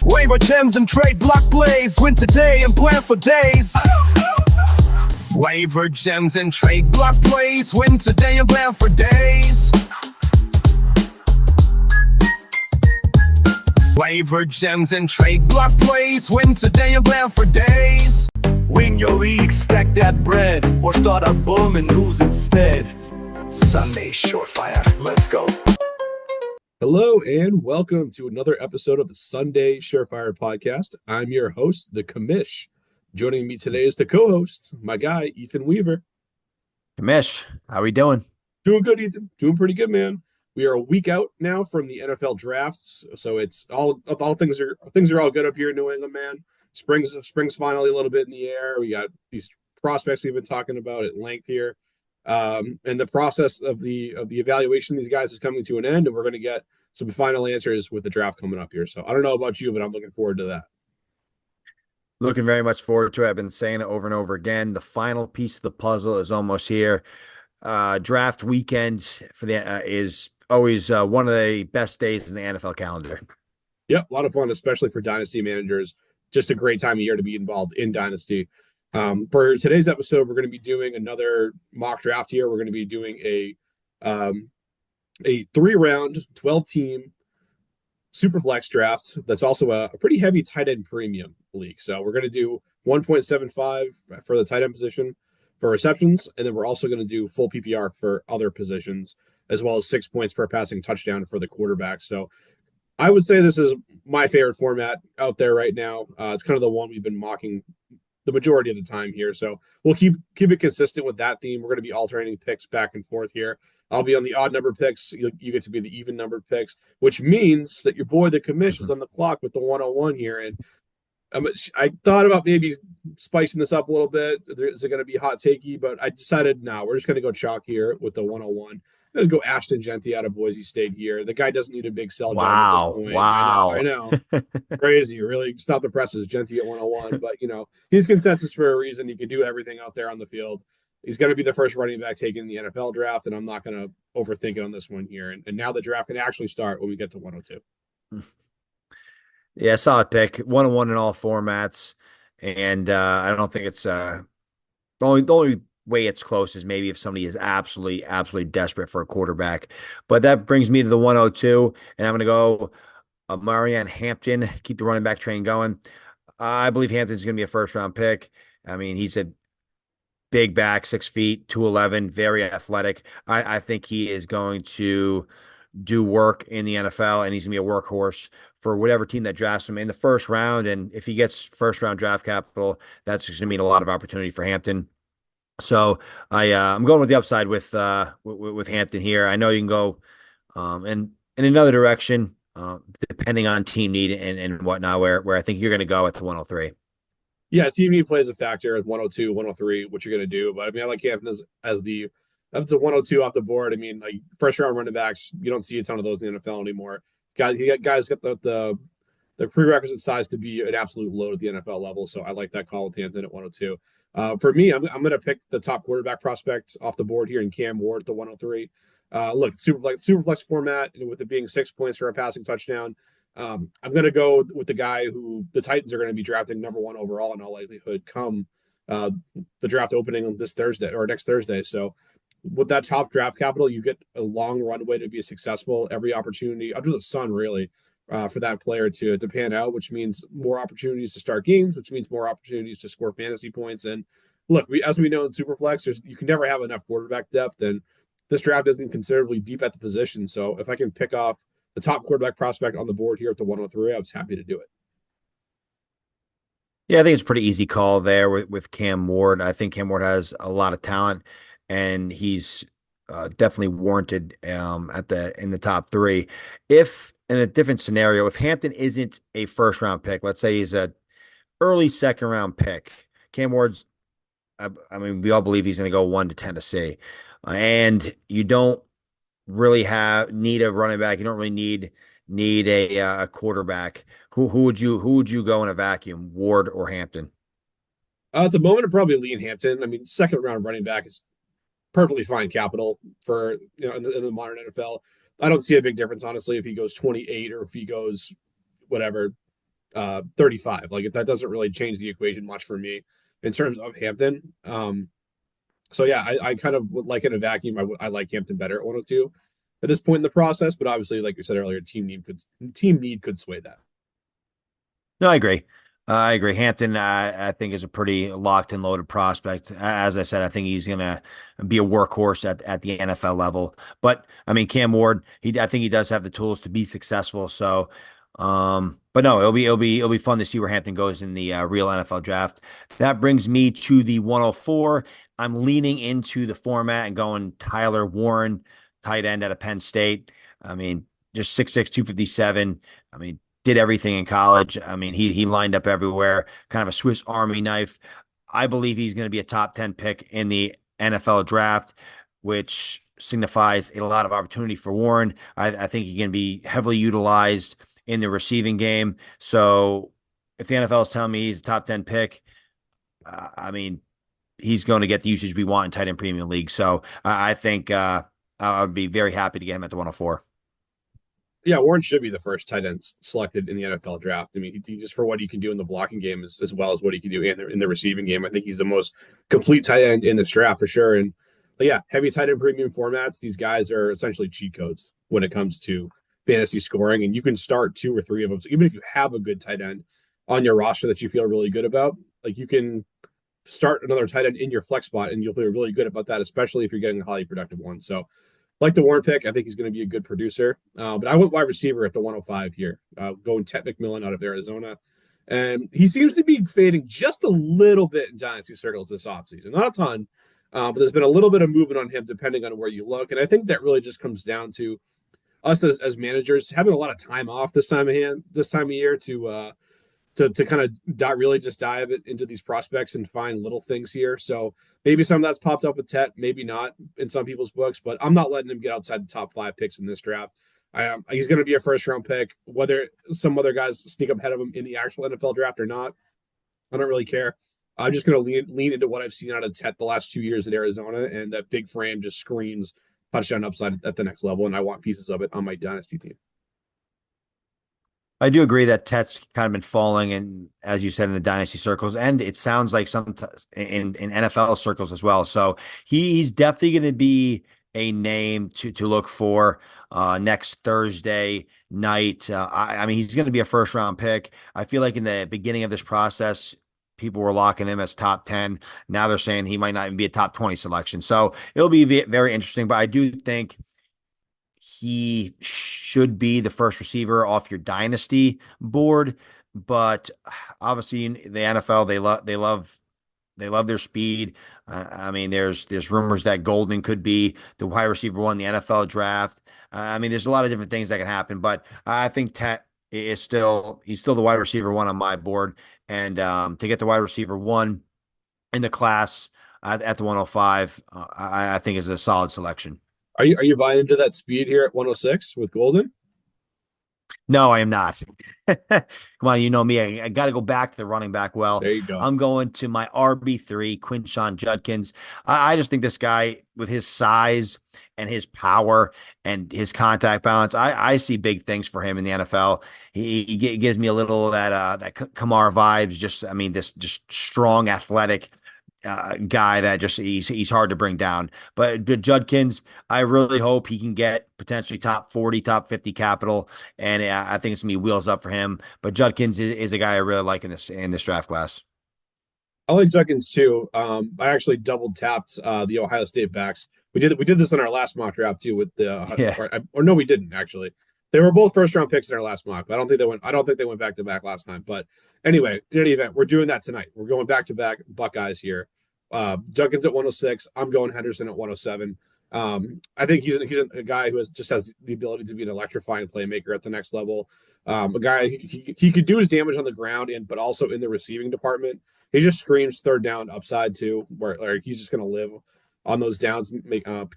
Waiver gems and trade block plays. Win today and plan for days. Waiver gems and trade block plays. Win today and plan for days. Waiver gems and trade block plays. Win today and plan for days. Win your league, stack that bread, or start a boom and lose instead. Sunday Surefire, let's go. Hello and welcome to another episode of the Sunday Surefire podcast. I'm your host, the Commish. Joining me today is the co-host, my guy, Ethan Weaver. Commish, how we doing? Doing good, Ethan. Doing pretty good, man. We are a week out now from the NFL drafts, so it's all things are all good up here in New England, man. Spring's finally a little bit in the air. We got these prospects we've been talking about at length here. And the process of the evaluation of these guys is coming to an end, and we're going to get some final answers with the draft coming up here. So I don't know about you, but I'm looking forward to that. Looking very much forward to it. I've been saying it over and over again. The final piece of the puzzle is almost here. Draft weekend for the is always one of the best days in the NFL calendar. Yep, a lot of fun, especially for dynasty managers. Just a great time of year to be involved in dynasty. For today's episode, we're going to be doing another mock draft here. We're going to be doing a 3-round, 12-team Superflex draft. That's also a pretty heavy tight end premium league. So we're going to do 1.75 for the tight end position for receptions, and then we're also going to do full PPR for other positions, as well as 6 points per passing touchdown for the quarterback. So I would say this is my favorite format out there right now. It's kind of the one we've been mocking the majority of the time here. So we'll keep it consistent with that theme. We're going to be alternating picks back and forth here. I'll be on the odd number picks. You get to be the even numbered picks, which means that your boy, the Commish, is on the clock with the 101 here. And I thought about maybe spicing this up a little bit. Is it going to be hot takey? But I decided, no, we're just going to go chalk here with the 101. I'm going to go Ashton Genty out of Boise State here. The guy doesn't need a big sell. Wow. At this point. Wow. I know. Crazy. Really stop the presses. Genty at 101. But, he's consensus for a reason. He can do everything out there on the field. He's going to be the first running back taken in the NFL draft, and I'm not going to overthink it on this one here. And now the draft can actually start when we get to 102. Yeah, solid pick. 101 in all formats. And I don't think it's the only way it's close is maybe if somebody is absolutely desperate for a quarterback. But that brings me to the 102, and I'm going to go Marianne Hampton, keep the running back train going. I believe Hampton's going to be a first-round pick. I mean, he's a big back, 6 feet, 211, very athletic. I think he is going to do work in the NFL, and he's going to be a workhorse for whatever team that drafts him in the first round. And if he gets first-round draft capital, that's just going to mean a lot of opportunity for Hampton. So I'm going with the upside with Hampton here. I know you can go in another direction depending on team need and whatnot, where I think you're going to go at the 103. Yeah, team need plays a factor at 102, 103, what you're going to do. But, I mean, I like Hampton as the – if it's a 102 off the board, I mean, like first-round running backs, you don't see a ton of those in the NFL anymore. Guys got the prerequisite size to be an absolute load at the NFL level, so I like that call with Hampton at 102. For me, I'm going to pick the top quarterback prospect off the board here in Cam Ward at the 103. Look, Superflex format, and with it being 6 points for a passing touchdown, I'm going to go with the guy who the Titans are going to be drafting number 1 overall in all likelihood come the draft opening this Thursday or next Thursday. So with that top draft capital, you get a long runway to be successful. Every opportunity under the sun, really, for that player to pan out, which means more opportunities to start games, which means more opportunities to score fantasy points. And look, as we know in Superflex, you can never have enough quarterback depth, and this draft isn't considerably deep at the position. So if I can pick off the top quarterback prospect on the board here at the 103, I was happy to do it. Yeah, I think it's a pretty easy call there with Cam Ward. I think Cam Ward has a lot of talent, and he's definitely warranted in the top 3. If in a different scenario, if Hampton isn't a first-round pick, let's say he's a early second-round pick, Cam Ward's, I mean, we all believe he's going to go 1 to Tennessee, and you don't really need a running back. You don't really need a quarterback. Who would you go in a vacuum, Ward or Hampton? At the moment, I'd probably lean Hampton. I mean, second round running back is perfectly fine capital for in the modern NFL. I don't see a big difference, honestly, if he goes 28 or if he goes whatever 35. Like that doesn't really change the equation much for me in terms of Hampton. So yeah, I kind of would like in a vacuum. I like Hampton better at 102 at this point in the process, but obviously, like you said earlier, team need could sway that. No, I agree. I agree. Hampton, I think, is a pretty locked and loaded prospect. As I said, I think he's going to be a workhorse at the NFL level. But I mean, Cam Ward, I think he does have the tools to be successful. So, but no, it'll be fun to see where Hampton goes in the real NFL draft. That brings me to the 104. I'm leaning into the format and going Tyler Warren, tight end out of Penn State. I mean, just 6'6", 257. I mean, did everything in college. I mean, he lined up everywhere, kind of a Swiss Army knife. I believe he's going to be a top 10 pick in the NFL draft, which signifies a lot of opportunity for Warren. I think he can be heavily utilized in the receiving game. So if the NFL is telling me he's a top 10 pick, I mean, he's going to get the usage we want in tight end premium league. So I think I would be very happy to get him at the 104. Yeah, Warren should be the first tight end selected in the NFL draft. I mean, he just for what he can do in the blocking game as well as what he can do in the receiving game. I think he's the most complete tight end in this draft for sure. And yeah, heavy tight end premium formats. These guys are essentially cheat codes when it comes to fantasy scoring, and you can start two or three of them. So even if you have a good tight end on your roster that you feel really good about, like you can start another tight end in your flex spot, and you'll feel really good about that, especially if you're getting a highly productive one. So like the Warren pick. I think he's going to be a good producer. But I went wide receiver at the 105 here, going Ted McMillan out of Arizona. And he seems to be fading just a little bit in dynasty circles this offseason. Not a ton, but there's been a little bit of movement on him depending on where you look. And I think that really just comes down to us as managers having a lot of time off this time of year to kind of really just dive into these prospects and find little things here. So maybe some of that's popped up with Tet, maybe not in some people's books, but I'm not letting him get outside the top 5 picks in this draft. He's going to be a first round pick, whether some other guys sneak up ahead of him in the actual NFL draft or not. I don't really care. I'm just going to lean into what I've seen out of Tet the last 2 years at Arizona, and that big frame just screams touchdown upside at the next level, and I want pieces of it on my dynasty team. I do agree that Tet's kind of been falling, and as you said, in the dynasty circles, and it sounds like sometimes in NFL circles as well. So he's definitely going to be a name to look for next Thursday night. I mean, he's going to be a first round pick. I feel like in the beginning of this process, people were locking him as top 10. Now they're saying he might not even be a top 20 selection. So it'll be very interesting. But I do think he should be the first receiver off your dynasty board. But obviously, in the NFL, they love their speed. I mean, there's rumors that Golden could be the wide receiver one in the NFL draft. I mean, there's a lot of different things that can happen, but I think Tet he's still the wide receiver one on my board, and to get the wide receiver one in the class at the 105, I think is a solid selection. Are you buying into that speed here at 106 with Golden? No, I am not. Come on, you know me. I got to go back to the running back. Well, There you go. I'm going to my RB3, Quinshawn Judkins. I just think this guy, with his size and his power and his contact balance, I see big things for him in the NFL. He gives me a little of that Kamar vibes. Just, I mean, this just strong, athletic guy that just he's hard to bring down. But Judkins, I really hope he can get potentially top 40, top 50 capital, and I think it's gonna be wheels up for him. But Judkins is a guy I really like in this draft class. I like Judkins too. I actually double tapped the Ohio State backs. We did this in our last mock draft too with the Yeah. or no, we didn't actually. They were both first round picks in our last mock. But I don't think they went back to back last time. But anyway, in any event, we're doing that tonight. We're going back to back Buckeyes here. Judkins at 106. I'm going Henderson at 107. I think he's a guy who has the ability to be an electrifying playmaker at the next level. A guy he could do his damage on the ground but also in the receiving department. He just screams third down upside too, where like he's just going to live on those downs,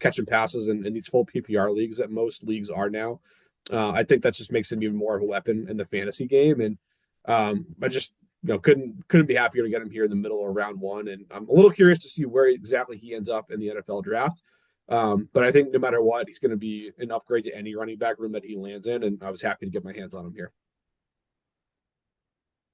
catching passes in these full PPR leagues that most leagues are now. I think that just makes him even more of a weapon in the fantasy game, and I just couldn't be happier to get him here in the middle of round one, and I'm a little curious to see where exactly he ends up in the NFL draft. But I think no matter what, he's going to be an upgrade to any running back room that he lands in, and I was happy to get my hands on him here.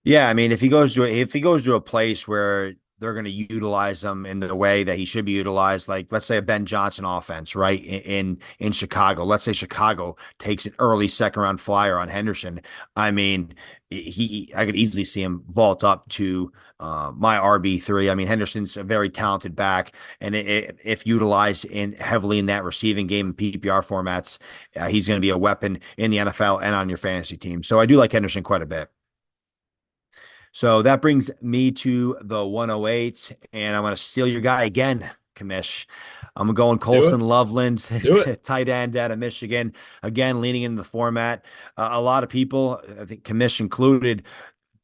Yeah, I mean, if he goes to a place where they're going to utilize him in the way that he should be utilized, like let's say a Ben Johnson offense, right? In Chicago, let's say Chicago takes an early second round flyer on Henderson. I mean, I could easily see him vault up to my RB3. I mean, Henderson's a very talented back, and if utilized in heavily in that receiving game in PPR formats, he's going to be a weapon in the NFL and on your fantasy team. So I do like Henderson quite a bit. So that brings me to the 108, and I'm going to steal your guy again, Kamish. I'm going Do it. Colson Loveland, Do it. tight end out of Michigan. Again, leaning into the format. A lot of people, I think Kamish included,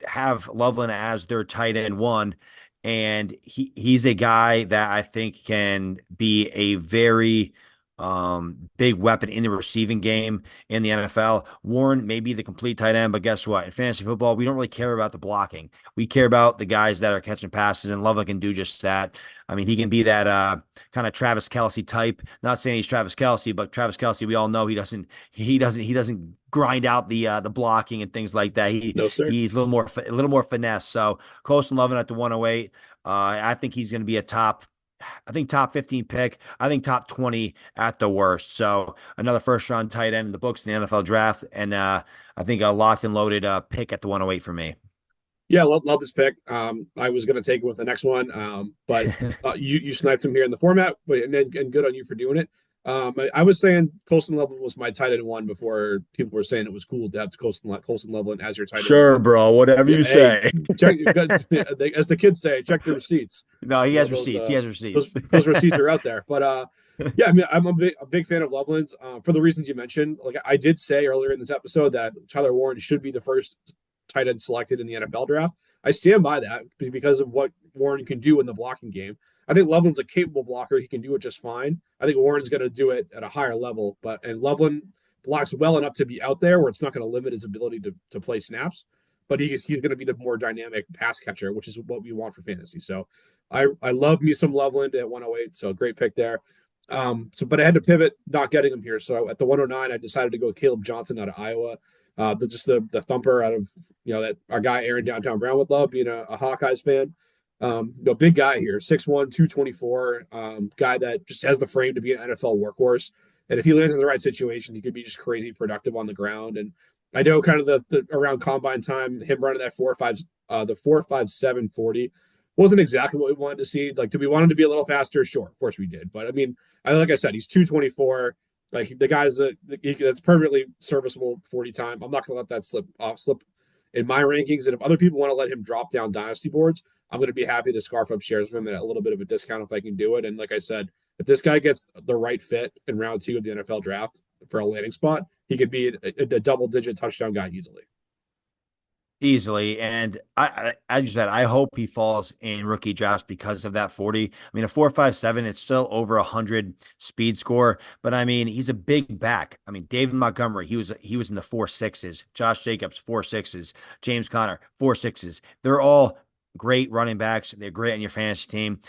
have Loveland as their tight end one. And he's a guy that I think can be a very big weapon in the receiving game in the NFL. Warren may be the complete tight end, but guess what? In fantasy football, we don't really care about the blocking. We care about the guys that are catching passes, and Loveland can do just that. I mean, he can be that kind of Travis Kelce type. Not saying he's Travis Kelce, but Travis Kelce, we all know he doesn't grind out the blocking and things like that. No, sir. He's a little more finesse. So Colston Lovin at the 108. I think he's going to be I think top 15 pick. I think top 20 at the worst. So another first round tight end in the books in the NFL draft. And I think a locked and loaded pick at the 108 for me. Yeah, love this pick. I was going to take it with the next one, but you sniped him here in the format, but and good on you for doing it. I was saying Colston Level was my tight end one before people were saying it was cool to have Colston Level as your tight end Sure, one. bro. Whatever Yeah, you hey, say. check as the kids say, check the receipts. No, he You know has those receipts. He uh has those receipts. those receipts are out there. But yeah, I mean, I'm a big fan of Loveland's for the reasons you mentioned. Like I did say earlier in this episode that Tyler Warren should be the first tight end selected in the NFL draft. I stand by that because of what Warren can do in the blocking game. I think Loveland's a capable blocker. He can do it just fine. I think Warren's going to do it at a higher level, and Loveland blocks well enough to be out there where it's not going to limit his ability to play snaps. But he's going to be the more dynamic pass catcher, which is what we want for fantasy. So I love me some Loveland at 108. So great pick there. But I had to pivot, not getting him here. So at the 109, I decided to go with Caleb Johnson out of Iowa. The thumper out of that our guy Aaron Downtown Brown would love, being a Hawkeyes fan. Big guy here, 6'1", 224, guy that just has the frame to be an NFL workhorse. And if he lands in the right situation, he could be just crazy productive on the ground. And I know kind of the around combine time, him running that 4.5, the 4.57 40 wasn't exactly what we wanted to see. Like, do we want him to be a little faster? Sure, of course we did. But I mean, like I said, he's 224. Like the guy's that's perfectly serviceable 40 time. I'm not going to let that slip in my rankings. And if other people want to let him drop down dynasty boards, I'm going to be happy to scarf up shares of him at a little bit of a discount if I can do it. And like I said, if this guy gets the right fit in round 2 of the NFL draft for a landing spot, he could be a double-digit touchdown guy easily. Easily. And as you said, I hope he falls in rookie drafts because of that 40. I mean, a 4.57, it's still over 100 speed score, but I mean, he's a big back. I mean, David Montgomery, he was in the 4.6s. Josh Jacobs, 4.6s. James Conner, 4.6s. They're all great running backs. They're great on your fantasy team.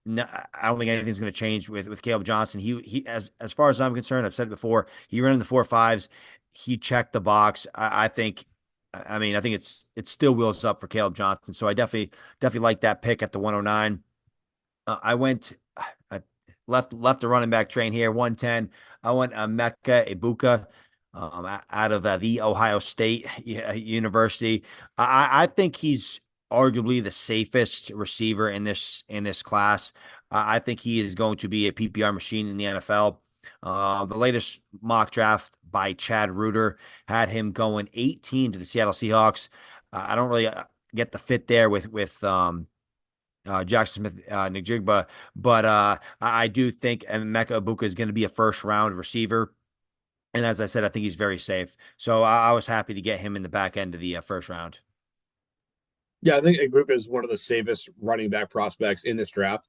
No, I don't think anything's going to change with Caleb Johnson. He as far as I'm concerned, I've said it before, he ran in the 4.5s. He checked the box. I think I think it's still wheels up for Caleb Johnson. So I definitely like that pick at the 109. I left the running back train here, 110. I went Mecca Ibuka out of the Ohio State University. I think he's arguably the safest receiver in this class. I think he is going to be a PPR machine in the NFL. The latest mock draft by Chad Reuter had him going 18 to the Seattle Seahawks. I don't really get the fit there with Jackson Smith Njigba, but I do think Emeka Ibuka is going to be a first round receiver. And as I said, I think he's very safe. So I was happy to get him in the back end of the first round. Yeah, I think Ibuka is one of the safest running back prospects in this draft.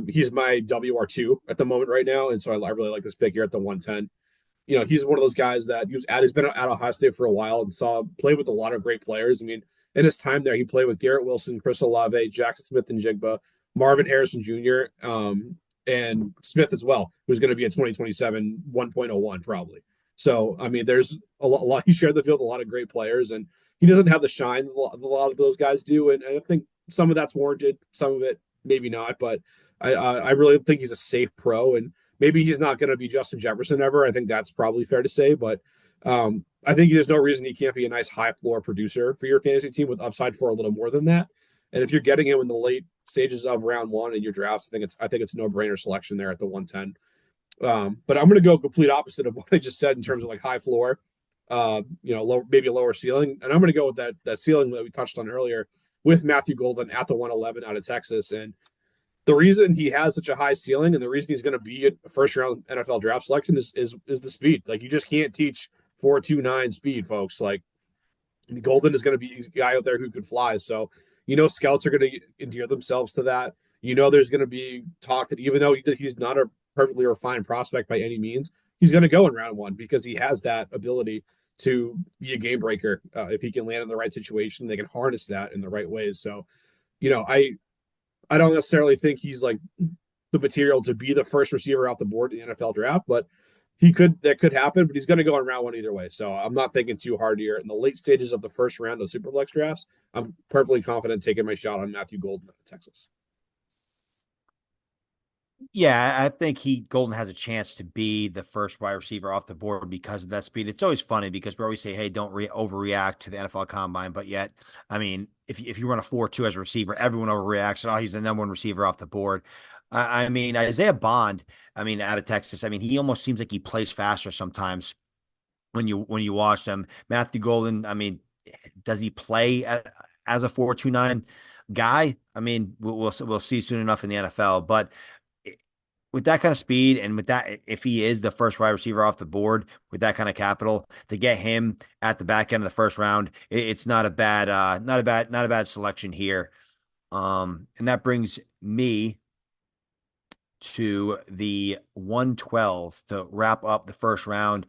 He's my WR2 at the moment right now, and so I really like this pick here at the 110. He's one of those guys that he's been at Ohio State for a while and played with a lot of great players. I mean, in his time there, he played with Garrett Wilson, Chris Olave, Jackson Smith and Jigba, Marvin Harrison Jr., and Smith as well, who's going to be a 2027 1.01 probably. So, I mean, there's a lot he shared the field with a lot of great players, and he doesn't have the shine a lot of those guys do. And I think some of that's warranted, some of it maybe not. But I really think he's a safe pro, and maybe he's not going to be Justin Jefferson ever. I think that's probably fair to say. But I think there's no reason he can't be a nice high floor producer for your fantasy team with upside for a little more than that. And if you're getting him in the late stages of round one in your drafts, I think it's no brainer selection there at the 110. But I'm going to go complete opposite of what I just said in terms of like high floor, low, maybe a lower ceiling, and I'm going to go with that ceiling that we touched on earlier with Matthew Golden at the 111 out of Texas. And the reason he has such a high ceiling and the reason he's going to be a first round NFL draft selection is the speed. Like you just can't teach 4.29 speed, folks. Like Golden is going to be a guy out there who could fly. So scouts are going to endear themselves to that. There's going to be talk that even though he's not a perfectly refined prospect by any means, he's going to go in round one because he has that ability to be a game breaker. If he can land in the right situation, they can harness that in the right ways. So, I don't necessarily think he's like the material to be the first receiver off the board in the NFL draft, but that could happen, but he's going to go in round one either way. So I'm not thinking too hard here. In the late stages of the first round of Superflex drafts, I'm perfectly confident taking my shot on Matthew Golden of Texas. Yeah, I think Golden has a chance to be the first wide receiver off the board because of that speed. It's always funny because we always say, "Hey, don't overreact to the NFL Combine," but yet, I mean, if you run a 4.2 as a receiver, everyone overreacts. Oh, he's the number one receiver off the board. I mean, Isaiah Bond. I mean, out of Texas. I mean, he almost seems like he plays faster sometimes when you watch him. Matthew Golden. I mean, does he play as a 4.29 guy? I mean, we'll see soon enough in the NFL, but with that kind of speed and with that, if he is the first wide receiver off the board with that kind of capital, to get him at the back end of the first round, it's not a bad selection here. And that brings me to the 112 to wrap up the first round.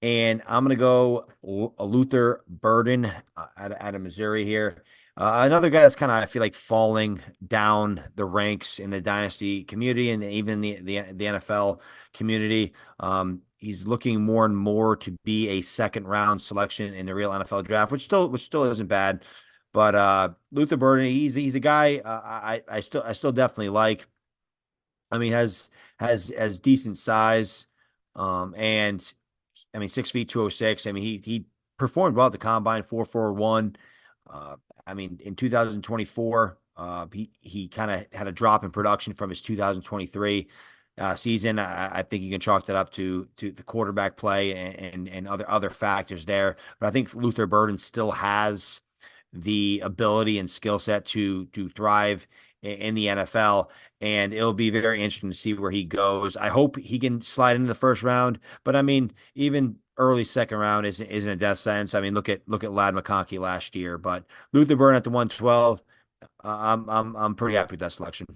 And I'm going to go Luther Burden out of Missouri here. Another guy that's kind of, I feel like, falling down the ranks in the dynasty community and even the NFL community. He's looking more and more to be a second round selection in the real NFL draft, which still isn't bad. But Luther Burden, he's a guy I still definitely like. I mean, has decent size, and I mean 6 feet 206. I mean he performed well at the combine 4.41. I mean, in 2024, he kind of had a drop in production from his 2023 season. I think you can chalk that up to the quarterback play and other factors there. But I think Luther Burden still has the ability and skill set to thrive in the NFL, and it'll be very interesting to see where he goes. I hope he can slide into the first round, but I mean, even early second round isn't a death sentence. I mean, look at Ladd McConkey last year, but Luther Burden at the 112, I'm pretty happy with that selection.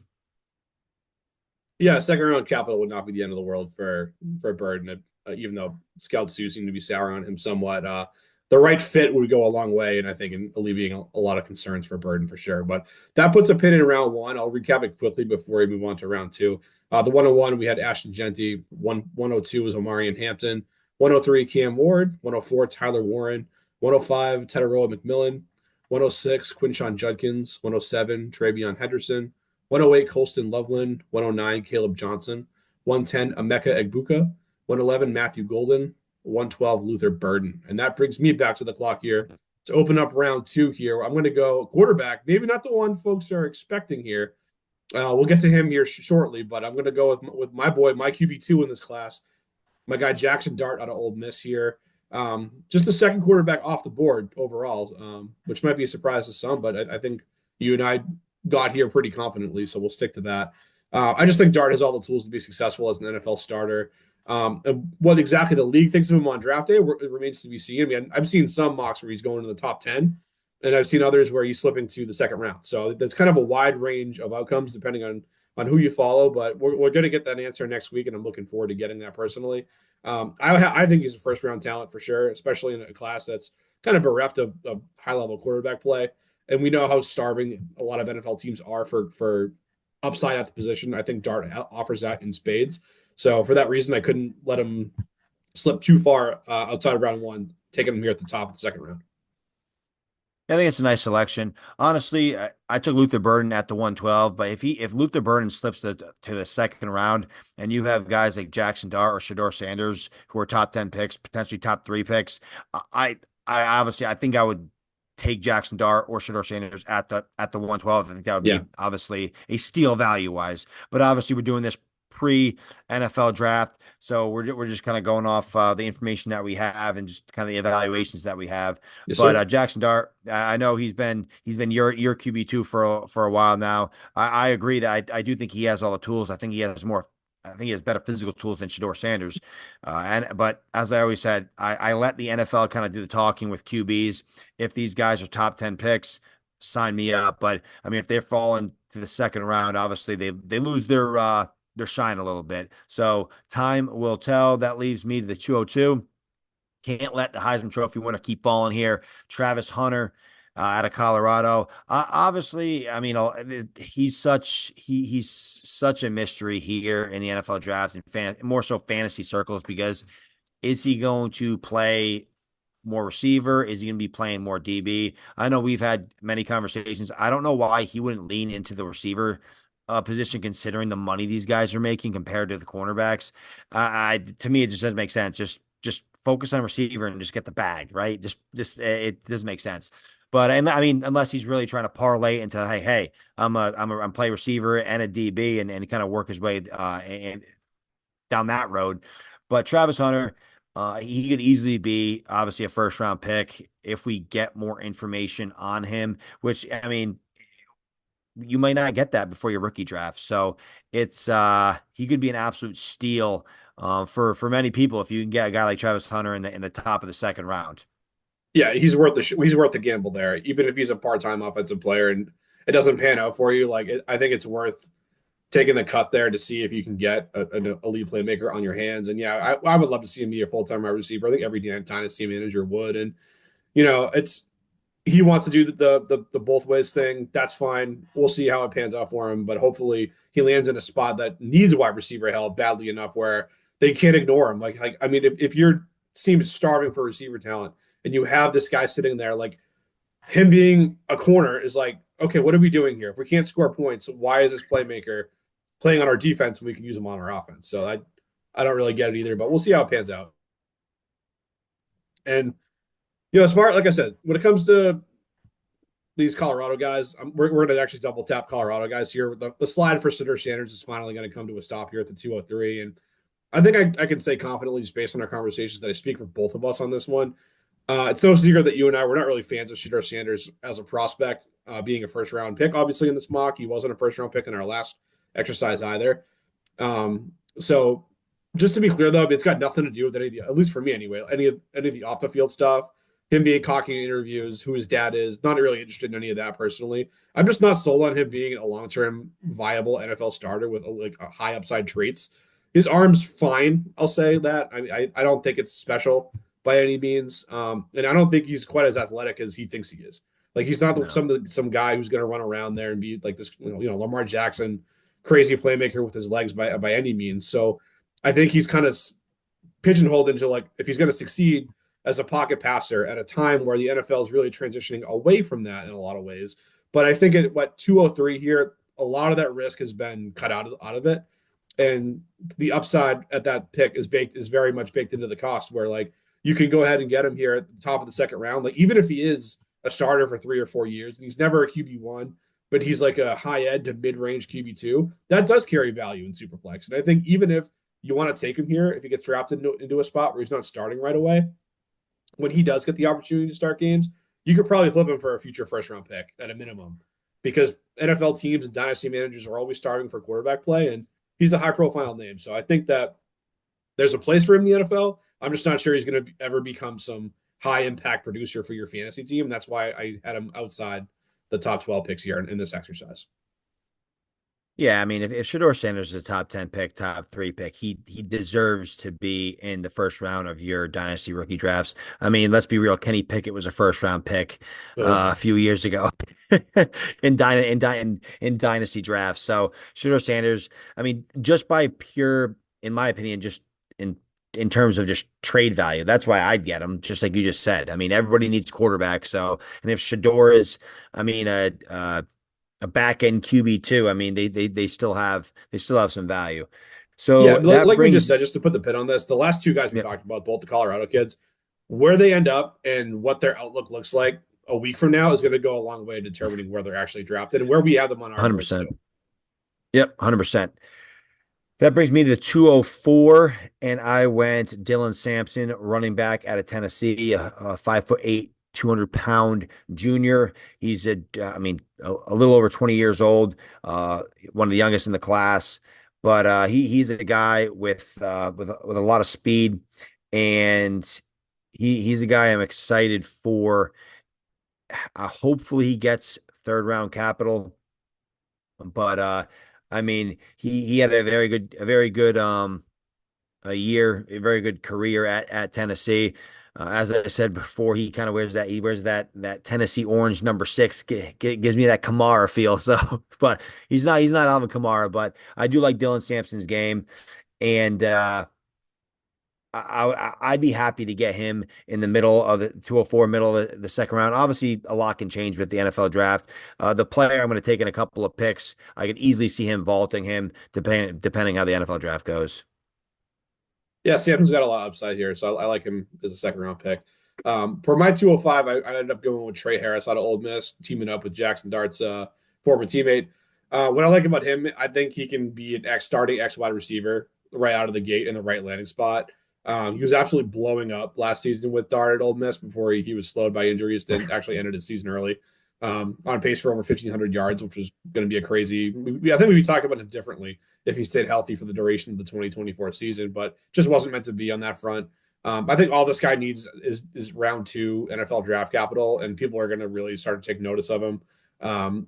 Yeah, second round capital would not be the end of the world for Burden, even though scouts do seem to be sour on him somewhat. The right fit would go a long way, and I think in alleviating a lot of concerns for Burden for sure. But that puts a pin in round one. I'll recap it quickly before we move on to round two. The 101, we had Ashton Genty. 102 was Omarion Hampton. 103, Cam Ward. 104, Tyler Warren. 105, Tedoroa McMillan. 106, Quinshon Judkins. 107, Travion Henderson. 108, Colston Loveland. 109, Caleb Johnson. 110, Emeka Egbuka. 111, Matthew Golden. 112, Luther Burden. And that brings me back to the clock here to open up round two here. I'm going to go quarterback, maybe not the one folks are expecting here. We'll get to him here shortly, but I'm going to go with my boy, my QB2 in this class, my guy Jackson Dart out of Ole Miss here. Just the second quarterback off the board overall, which might be a surprise to some, but I think you and I got here pretty confidently, so we'll stick to that. I just think Dart has all the tools to be successful as an NFL starter. And what exactly the league thinks of him on draft day it remains to be seen. I mean, I've seen some mocks where he's going in the top 10, and I've seen others where he's slipping to the second round. So that's kind of a wide range of outcomes depending on who you follow. But we're going to get that answer next week, and I'm looking forward to getting that personally. I think he's a first round talent for sure, especially in a class that's kind of bereft of high level quarterback play. And we know how starving a lot of NFL teams are for upside at the position. I think Dart offers that in spades. So for that reason, I couldn't let him slip too far outside of round one, taking him here at the top of the second round. I think it's a nice selection. Honestly, I took Luther Burden at the 112, but if Luther Burden slips to the second round and you have guys like Jackson Dart or Shador Sanders who are top 10 picks, potentially top 3 picks, I obviously I think I would take Jackson Dart or Shador Sanders at the 112. I think that would Yeah, be obviously a steal value wise. But obviously we're doing this pre NFL draft. So we're just kind of going off the information that we have and just kind of the evaluations that we have. yes, But sir. Jackson Dart, I know he's been your QB2 for a while now. I agree that I do think he has all the tools. I think he has more. I think he has better physical tools than Shador Sanders. But as I always said, I let the NFL kind of do the talking with QBs. If these guys are top 10 picks, sign me up. But I mean, if they're falling to the second round, obviously they lose their shine a little bit. So time will tell. That leaves me to the 202. Can't let the Heisman Trophy winner keep falling here. Travis Hunter out of Colorado. Obviously, I mean, he's such a mystery here in the NFL draft and more so fantasy circles because is he going to play more receiver? Is he going to be playing more DB? I know we've had many conversations. I don't know why he wouldn't lean into the receiver position considering the money these guys are making compared to the cornerbacks. To me, it just doesn't make sense. Just focus on receiver and just get the bag, right? Just it doesn't make sense. But and I mean, unless he's really trying to parlay into hey, I'm play receiver and a DB and kind of work his way and down that road. But Travis Hunter, he could easily be obviously a first round pick if we get more information on him, which I mean, you might not get that before your rookie draft. So it's he could be an absolute steal for many people if you can get a guy like Travis Hunter in the top of the second round. Yeah, he's worth the gamble there, even if he's a part time offensive player and it doesn't pan out for you. I think it's worth taking the cut there to see if you can get an elite playmaker on your hands. And yeah, I would love to see him be a full time wide receiver. I think every dynasty manager would. And it's he wants to do the both ways thing. That's fine. We'll see how it pans out for him. But hopefully he lands in a spot that needs wide receiver help badly enough where they can't ignore him. Like I mean, if your team is starving for receiver talent and you have this guy sitting there, like him being a corner is like, okay, what are we doing here? If we can't score points, why is this playmaker playing on our defense when we can use him on our offense? So I don't really get it either, but we'll see how it pans out. And smart, like I said, when it comes to these Colorado guys, we're going to actually double tap Colorado guys here. The slide for Shedeur Sanders is finally going to come to a stop here at the 203. And I think I can say confidently, just based on our conversations, that I speak for both of us on this one. It's no secret that you and I were not really fans of Shedeur Sanders as a prospect, being a first round pick. Obviously, in this mock, he wasn't a first round pick in our last exercise either. So just to be clear, though, it's got nothing to do with any of the, at least for me anyway, any of the off the field stuff. Him being cocky in interviews, who his dad is, not really interested in any of that personally. I'm just not sold on him being a long term viable NFL starter with like a high upside traits. His arm's fine, I'll say that. I don't think it's special by any means, and I don't think he's quite as athletic as he thinks he is. Like he's not No. some guy who's going to run around there and be like this, Lamar Jackson crazy playmaker with his legs by any means. So I think he's kind of pigeonholed into like if he's going to succeed as a pocket passer at a time where the NFL is really transitioning away from that in a lot of ways. But I think at what 203 here, a lot of that risk has been cut out of it, and the upside at that pick is very much baked into the cost. Where like you can go ahead and get him here at the top of the second round. Like even if he is a starter for 3 or 4 years, he's never a QB1, but he's like a high end to mid range QB2. That does carry value in Superflex, and I think even if you want to take him here, if he gets drafted into a spot where he's not starting right away, when he does get the opportunity to start games, you could probably flip him for a future first round pick at a minimum because NFL teams and dynasty managers are always starving for quarterback play, and he's a high profile name. So I think that there's a place for him in the NFL. I'm just not sure he's going to ever become some high impact producer for your fantasy team. That's why I had him outside the top 12 picks here in this exercise. Yeah, I mean, if Shador Sanders is a top 10 pick, top 3 pick, he deserves to be in the first round of your dynasty rookie drafts. I mean, let's be real. Kenny Pickett was a first round pick a few years ago in dynasty drafts. So Shador Sanders, I mean, just by pure, in my opinion, just in in terms of just trade value. That's why I'd get him, just like you just said. I mean, everybody needs quarterback. So, and if Shador is, I mean, a back end QB too, I mean, they still have some value. Yeah, So that like we just brings, said, just to put the pin on this, the last two guys we yeah, talked about, both the Colorado kids, where they end up and what their outlook looks like a week from now is going to go a long way in determining where they're actually drafted and where we have them on our boards too. 100%. Yep, 100%. That brings me to the 204, and I went Dylan Sampson, running back out of Tennessee, a 5'8", 200-pound junior. He's I mean, a little over 20 years old, one of the youngest in the class, but he's a guy with a lot of speed, and he's a guy I'm excited for. Hopefully, he gets third round capital. But I mean, he had a very good a year, a very good career at Tennessee. As I said before, he wears that Tennessee orange number 6. Gives me that Kamara feel. So, but he's not Alvin Kamara, but I do like Dylan Sampson's game, and I'd be happy to get him in the middle of the 204, middle of the second round. Obviously, a lot can change with the NFL draft. The player I'm going to take in a couple of picks, I could easily see him vaulting him depending how the NFL draft goes. Yeah, Sampson's got a lot of upside here, so I like him as a second round pick. For my 205, I ended up going with Trey Harris out of Ole Miss, teaming up with Jackson Dart's former teammate. What I like about him, I think he can be an starting X wide receiver right out of the gate in the right landing spot. He was absolutely blowing up last season with Dart at Ole Miss before he was slowed by injuries. Then actually ended his season early, on pace for over 1,500 yards, which was going to be a crazy. I think we'd be talking about him differently if he stayed healthy for the duration of the 2024 season, but just wasn't meant to be on that front. I think all this guy needs is round 2 NFL draft capital, and people are going to really start to take notice of him.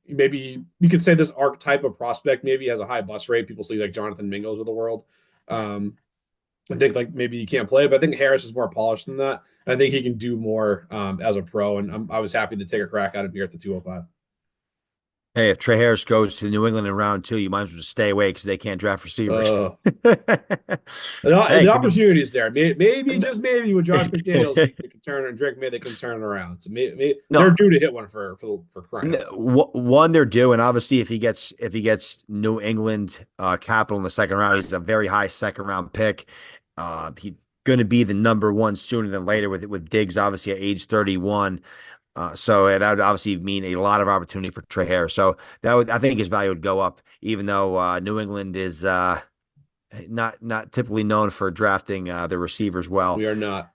Maybe you could say this archetype of prospect maybe has a high bust rate. People see like Jonathan Mingos of the world. I think like maybe he can't play, but I think Harris is more polished than that. I think he can do more as a pro, and I was happy to take a crack at him here at the 205. Hey, if Trey Harris goes to New England in round 2, you might as well just stay away because they can't draft receivers. Uh, Hey, the could be. opportunity is there. Maybe just maybe with Josh McDaniels, they can turn and Drake May, they can turn it around. So maybe they're No, due to hit one for crying out loud. one they're due, and obviously if he gets New England capital in the second round, he's a very high second round pick. He's going to be the number 1 sooner than later with Diggs obviously at age 31. So that would obviously mean a lot of opportunity for Trey Harris. So I think his value would go up, even though New England is not typically known for drafting their receivers well. We are not.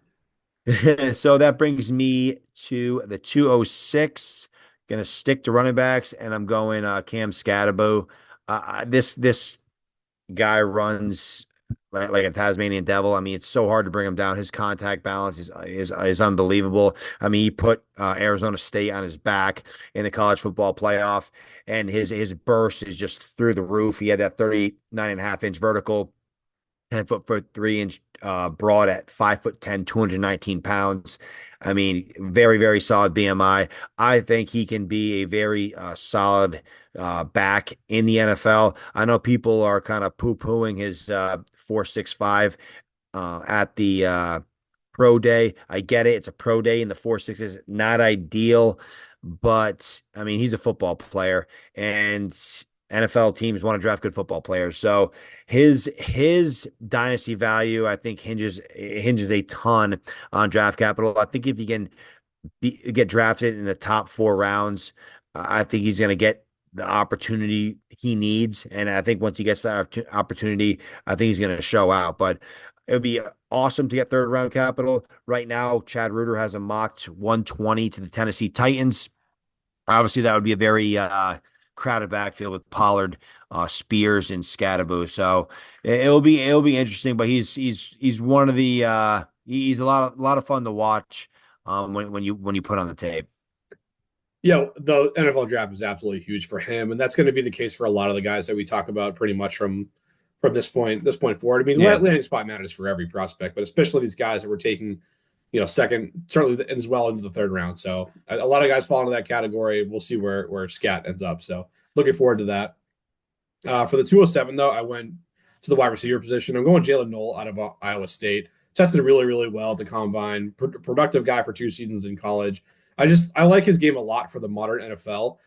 So that brings me to the 206. Going to stick to running backs, and I'm going Cam Scatterbo. This guy runs like a Tasmanian devil. I mean, it's so hard to bring him down. His contact balance is unbelievable. I mean, he put Arizona State on his back in the college football playoff, and his burst is just through the roof. He had that 39.5-inch vertical, 10 foot 3 inch broad at 5'10", 219 pounds. I mean, very, very solid BMI. I think he can be a very solid back in the NFL. I know people are kind of poo-pooing his 4.65 at the pro day. I get it. It's a pro day, and the 4.6 is not ideal, but I mean, he's a football player, and NFL teams want to draft good football players. So his dynasty value, I think, hinges a ton on draft capital. I think if you can get drafted in the top 4 rounds, I think he's going to get the opportunity he needs. And I think once he gets that opportunity, I think he's going to show out. But it would be awesome to get third round capital. Right now, Chad Reuter has a mocked 120 to the Tennessee Titans. Obviously, that would be a very crowded backfield with Pollard, Spears, and Scatterbo. So it'll be interesting. But he's one of the he's a lot of fun to watch when you put on the tape. Yeah, the NFL draft is absolutely huge for him, and that's going to be the case for a lot of the guys that we talk about pretty much from this point forward. I mean, Yeah. landing spot matters for every prospect, but especially these guys that we're taking, second, certainly as well into the third round. So a lot of guys fall into that category. We'll see where Scat ends up. So looking forward to that. For the 207 though, I went to the wide receiver position. I'm going Jalen Noel out of Iowa State. Tested really, really well at the combine. Productive guy for 2 seasons in college. I like his game a lot for the modern NFL.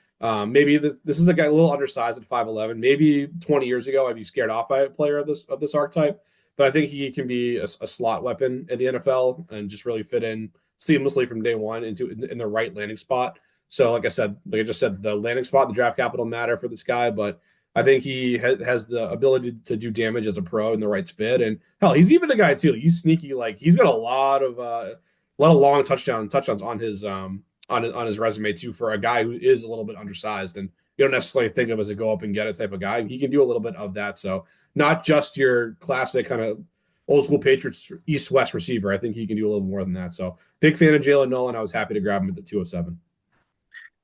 Maybe this is a guy a little undersized at 5'11". Maybe 20 years ago, I'd be scared off by a player of this archetype. But I think he can be a slot weapon in the NFL and just really fit in seamlessly from day one in the right landing spot. So, like I just said, the landing spot, the draft capital matter for this guy, but I think he has the ability to do damage as a pro in the right spit. And hell, he's even a guy too. He's sneaky. Like he's got a lot of long touchdowns on his resume too for a guy who is a little bit undersized and you don't necessarily think of as a go up and get it type of guy. He can do a little bit of that. So not just your classic kind of old school Patriots East West receiver. I think he can do a little more than that. So big fan of Jalen Nolan. I was happy to grab him at the 207.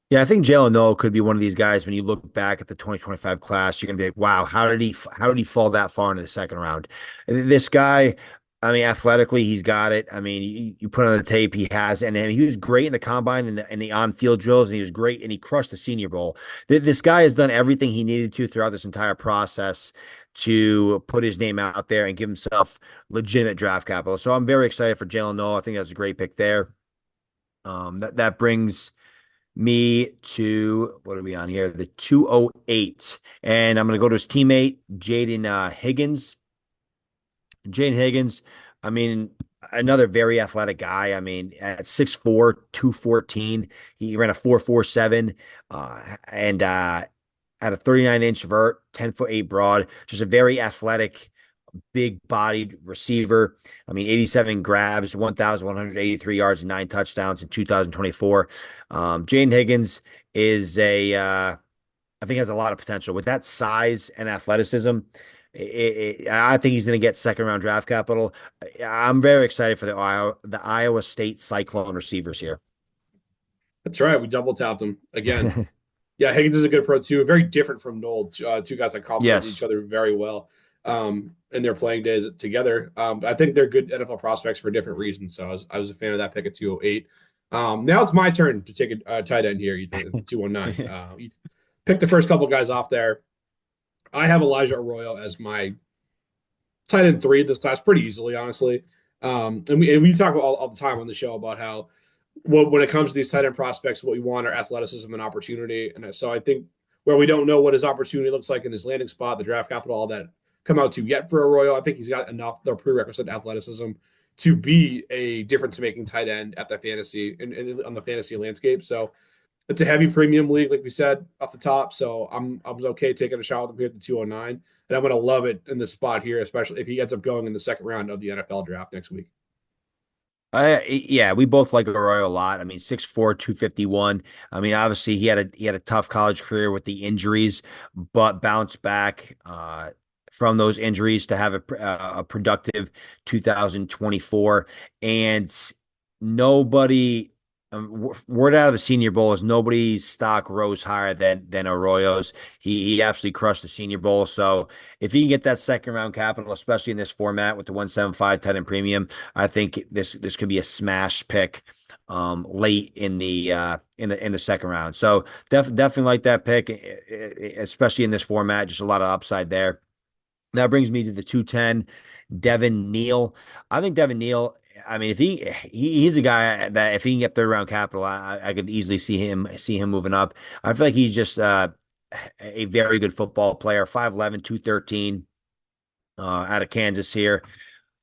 Yeah, I think Jalen Noel could be one of these guys. When you look back at the 2025 class, you're gonna be like, "Wow, how did he fall that far into the second round?" And this guy, I mean, athletically, he's got it. I mean, you put on the tape, he has, and he was great in the combine and the on-field drills, and he was great, and he crushed the Senior Bowl. This guy has done everything he needed to throughout this entire process to put his name out there and give himself legitimate draft capital. So I'm very excited for Jalen Noel. I think that's a great pick there. That brings me to what are we on here? The 208. And I'm going to go to his teammate, Jaden Higgins. Jaden Higgins, I mean, another very athletic guy. I mean, at 6'4, 214, he ran a 4.47 and had a 39-inch vert, 10'8" broad, just a very athletic, big-bodied receiver. I mean, 87 grabs, 1,183 yards, and 9 touchdowns in 2024. Jaden Higgins is I think has a lot of potential with that size and athleticism. I think he's going to get second round draft capital. I'm very excited for the Iowa State Cyclone receivers here. That's right. We double tapped him again. Yeah, Higgins is a good pro too. Very different from Noel. Two guys that complement Yes. each other very well in their playing days together. I think they're good NFL prospects for different reasons. So I was a fan of that pick at 208. Now it's my turn to take a tight end here, Ethan, at the 219. You pick the first couple guys off there. I have Elijah Arroyo as my tight end 3 of this class pretty easily, honestly. And we talk all the time on the show about how when it comes to these tight end prospects, what we want are athleticism and opportunity. And so I think where we don't know what his opportunity looks like in his landing spot, the draft capital, all that come out to yet for Arroyo, I think he's got enough, the prerequisite athleticism to be a difference making tight end at the fantasy and on the fantasy landscape. So it's a heavy premium league, like we said off the top. So I was okay taking a shot with him here at the 209. And I'm going to love it in this spot here, especially if he ends up going in the second round of the NFL draft next week. Yeah, we both like Arroyo a lot. I mean, 6'4", 251. I mean, obviously he had a tough college career with the injuries, but bounced back from those injuries to have a productive 2024. And nobody word out of the Senior Bowl is nobody's stock rose higher than Arroyo's. He absolutely crushed the Senior Bowl. So if he can get that second round capital, especially in this format with the 175 tight end premium, I think this could be a smash pick late in the second round. So definitely like that pick, especially in this format. Just a lot of upside there. That brings me to the 210, Devin Neal. I think Devin Neal, I mean, if he's a guy that if he can get third round capital, I could easily see him moving up. I feel like he's just a very good football player. 5'11", 213, out of Kansas here.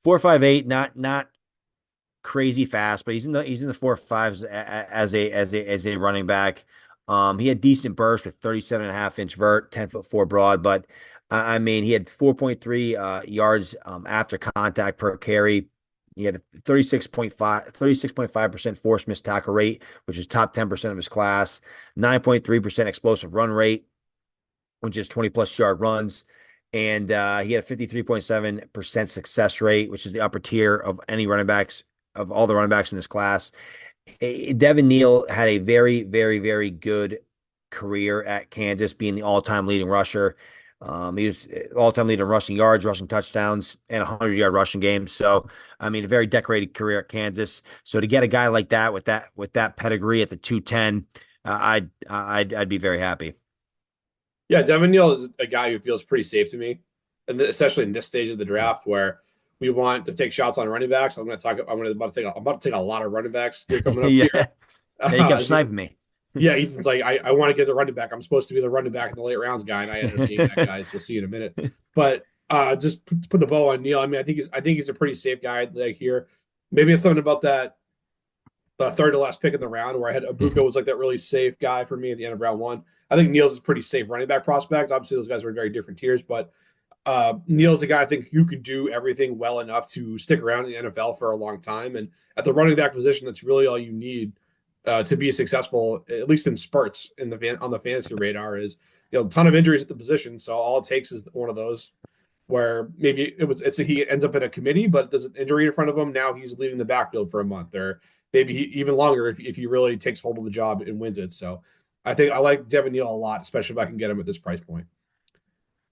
4.58, not crazy fast, but he's in the 4.5s as a running back. He had decent burst with 37.5-inch vert, 10'4" broad, but I mean, he had 4.3 yards after contact per carry. He had a 36.5% force missed tackle rate, which is top 10% of his class, 9.3% explosive run rate, which is 20-plus yard runs. And he had a 53.7% success rate, which is the upper tier of any running backs, of all the running backs in this class. Devin Neal had a very, very, very good career at Kansas, being the all-time leading rusher. He was all-time leader in rushing yards, rushing touchdowns, and 100-yard rushing games. So, I mean, a very decorated career at Kansas. So to get a guy like that with that pedigree at the 210, I'd be very happy. Yeah, Devin Neal is a guy who feels pretty safe to me. and especially in this stage of the draft where we want to take shots on running backs. I'm about to take a lot of running backs here coming up Yeah. here. Yeah, you kept Uh, sniping me. yeah, Ethan's like, I want to get the running back. I'm supposed to be the running back in the late rounds guy, and I ended up being that guy. As we'll see in a minute. But just put the bow on Neil. I mean, I think he's a pretty safe guy like here. Maybe it's something about that the third to last pick in the round where I had Abuka was like that really safe guy for me at the end of round one. I think Neil's is a pretty safe running back prospect. Obviously, those guys are in very different tiers, but Neil's a guy I think you could do everything well enough to stick around in the NFL for a long time. And at the running back position, that's really all you need to be successful, at least in spurts in on the fantasy radar. Is a ton of injuries at the position, so all it takes is one of those where maybe he ends up in a committee, but there's an injury in front of him. Now he's leading the backfield for a month, or maybe even longer if he really takes hold of the job and wins it. So I think I like Devin Neal a lot, especially if I can get him at this price point.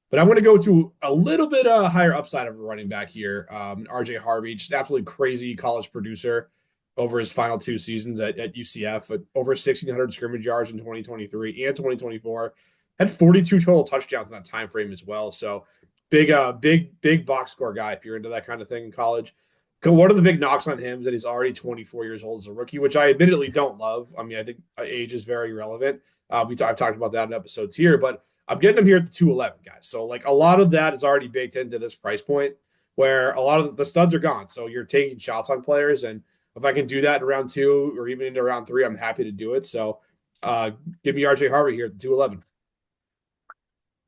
But I want to go to a little bit higher upside of a running back here. RJ Harvey, just absolutely crazy college producer over his final 2 seasons at UCF, over 1,600 scrimmage yards in 2023 and 2024. Had 42 total touchdowns in that time frame as well. So big box score guy if you're into that kind of thing in college. One of the big knocks on him is that he's already 24 years old as a rookie, which I admittedly don't love. I mean, I think age is very relevant. I've talked about that in episodes here, but I'm getting him here at the 211, guys. So like a lot of that is already baked into this price point where a lot of the studs are gone. So you're taking shots on players. And if I can do that in round 2 or even into round 3, I'm happy to do it. So give me RJ Harvey here at the 211.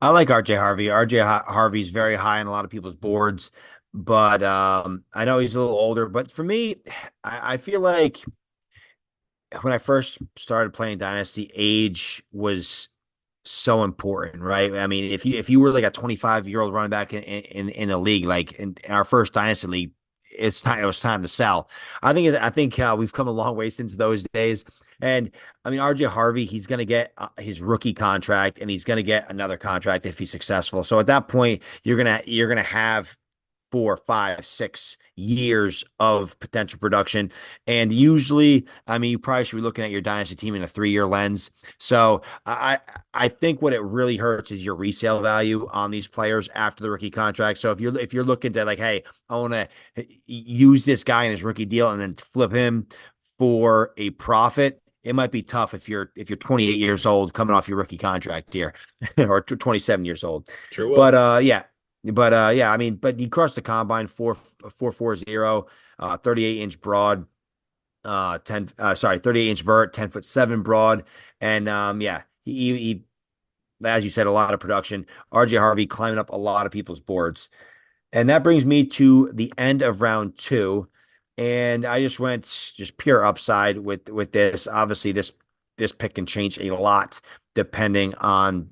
I like RJ Harvey. RJ Harvey's very high on a lot of people's boards, but I know he's a little older. But for me, I feel like when I first started playing Dynasty, age was so important, right? I mean, if you were like a 25-year-old running back in the league, like in our first Dynasty league, it was time to sell. I think we've come a long way since those days. And I mean, RJ Harvey, he's going to get his rookie contract, and he's going to get another contract if he's successful. So at that point, you're gonna have 4, 5, 6 years of potential production. And usually, I mean, you probably should be looking at your dynasty team in a 3-year lens. So I think what it really hurts is your resale value on these players after the rookie contract. So if you're looking to like, hey, I want to use this guy in his rookie deal and then flip him for a profit, it might be tough if you're 28 years old coming off your rookie contract here or 27 years old. Sure will. But I mean, but he crushed the combine 4.40, 38-inch broad, 38-inch vert, 10'7" broad. And he as you said, a lot of production. RJ Harvey climbing up a lot of people's boards. And that brings me to the end of round 2. And I just went pure upside with this. Obviously, this pick can change a lot depending on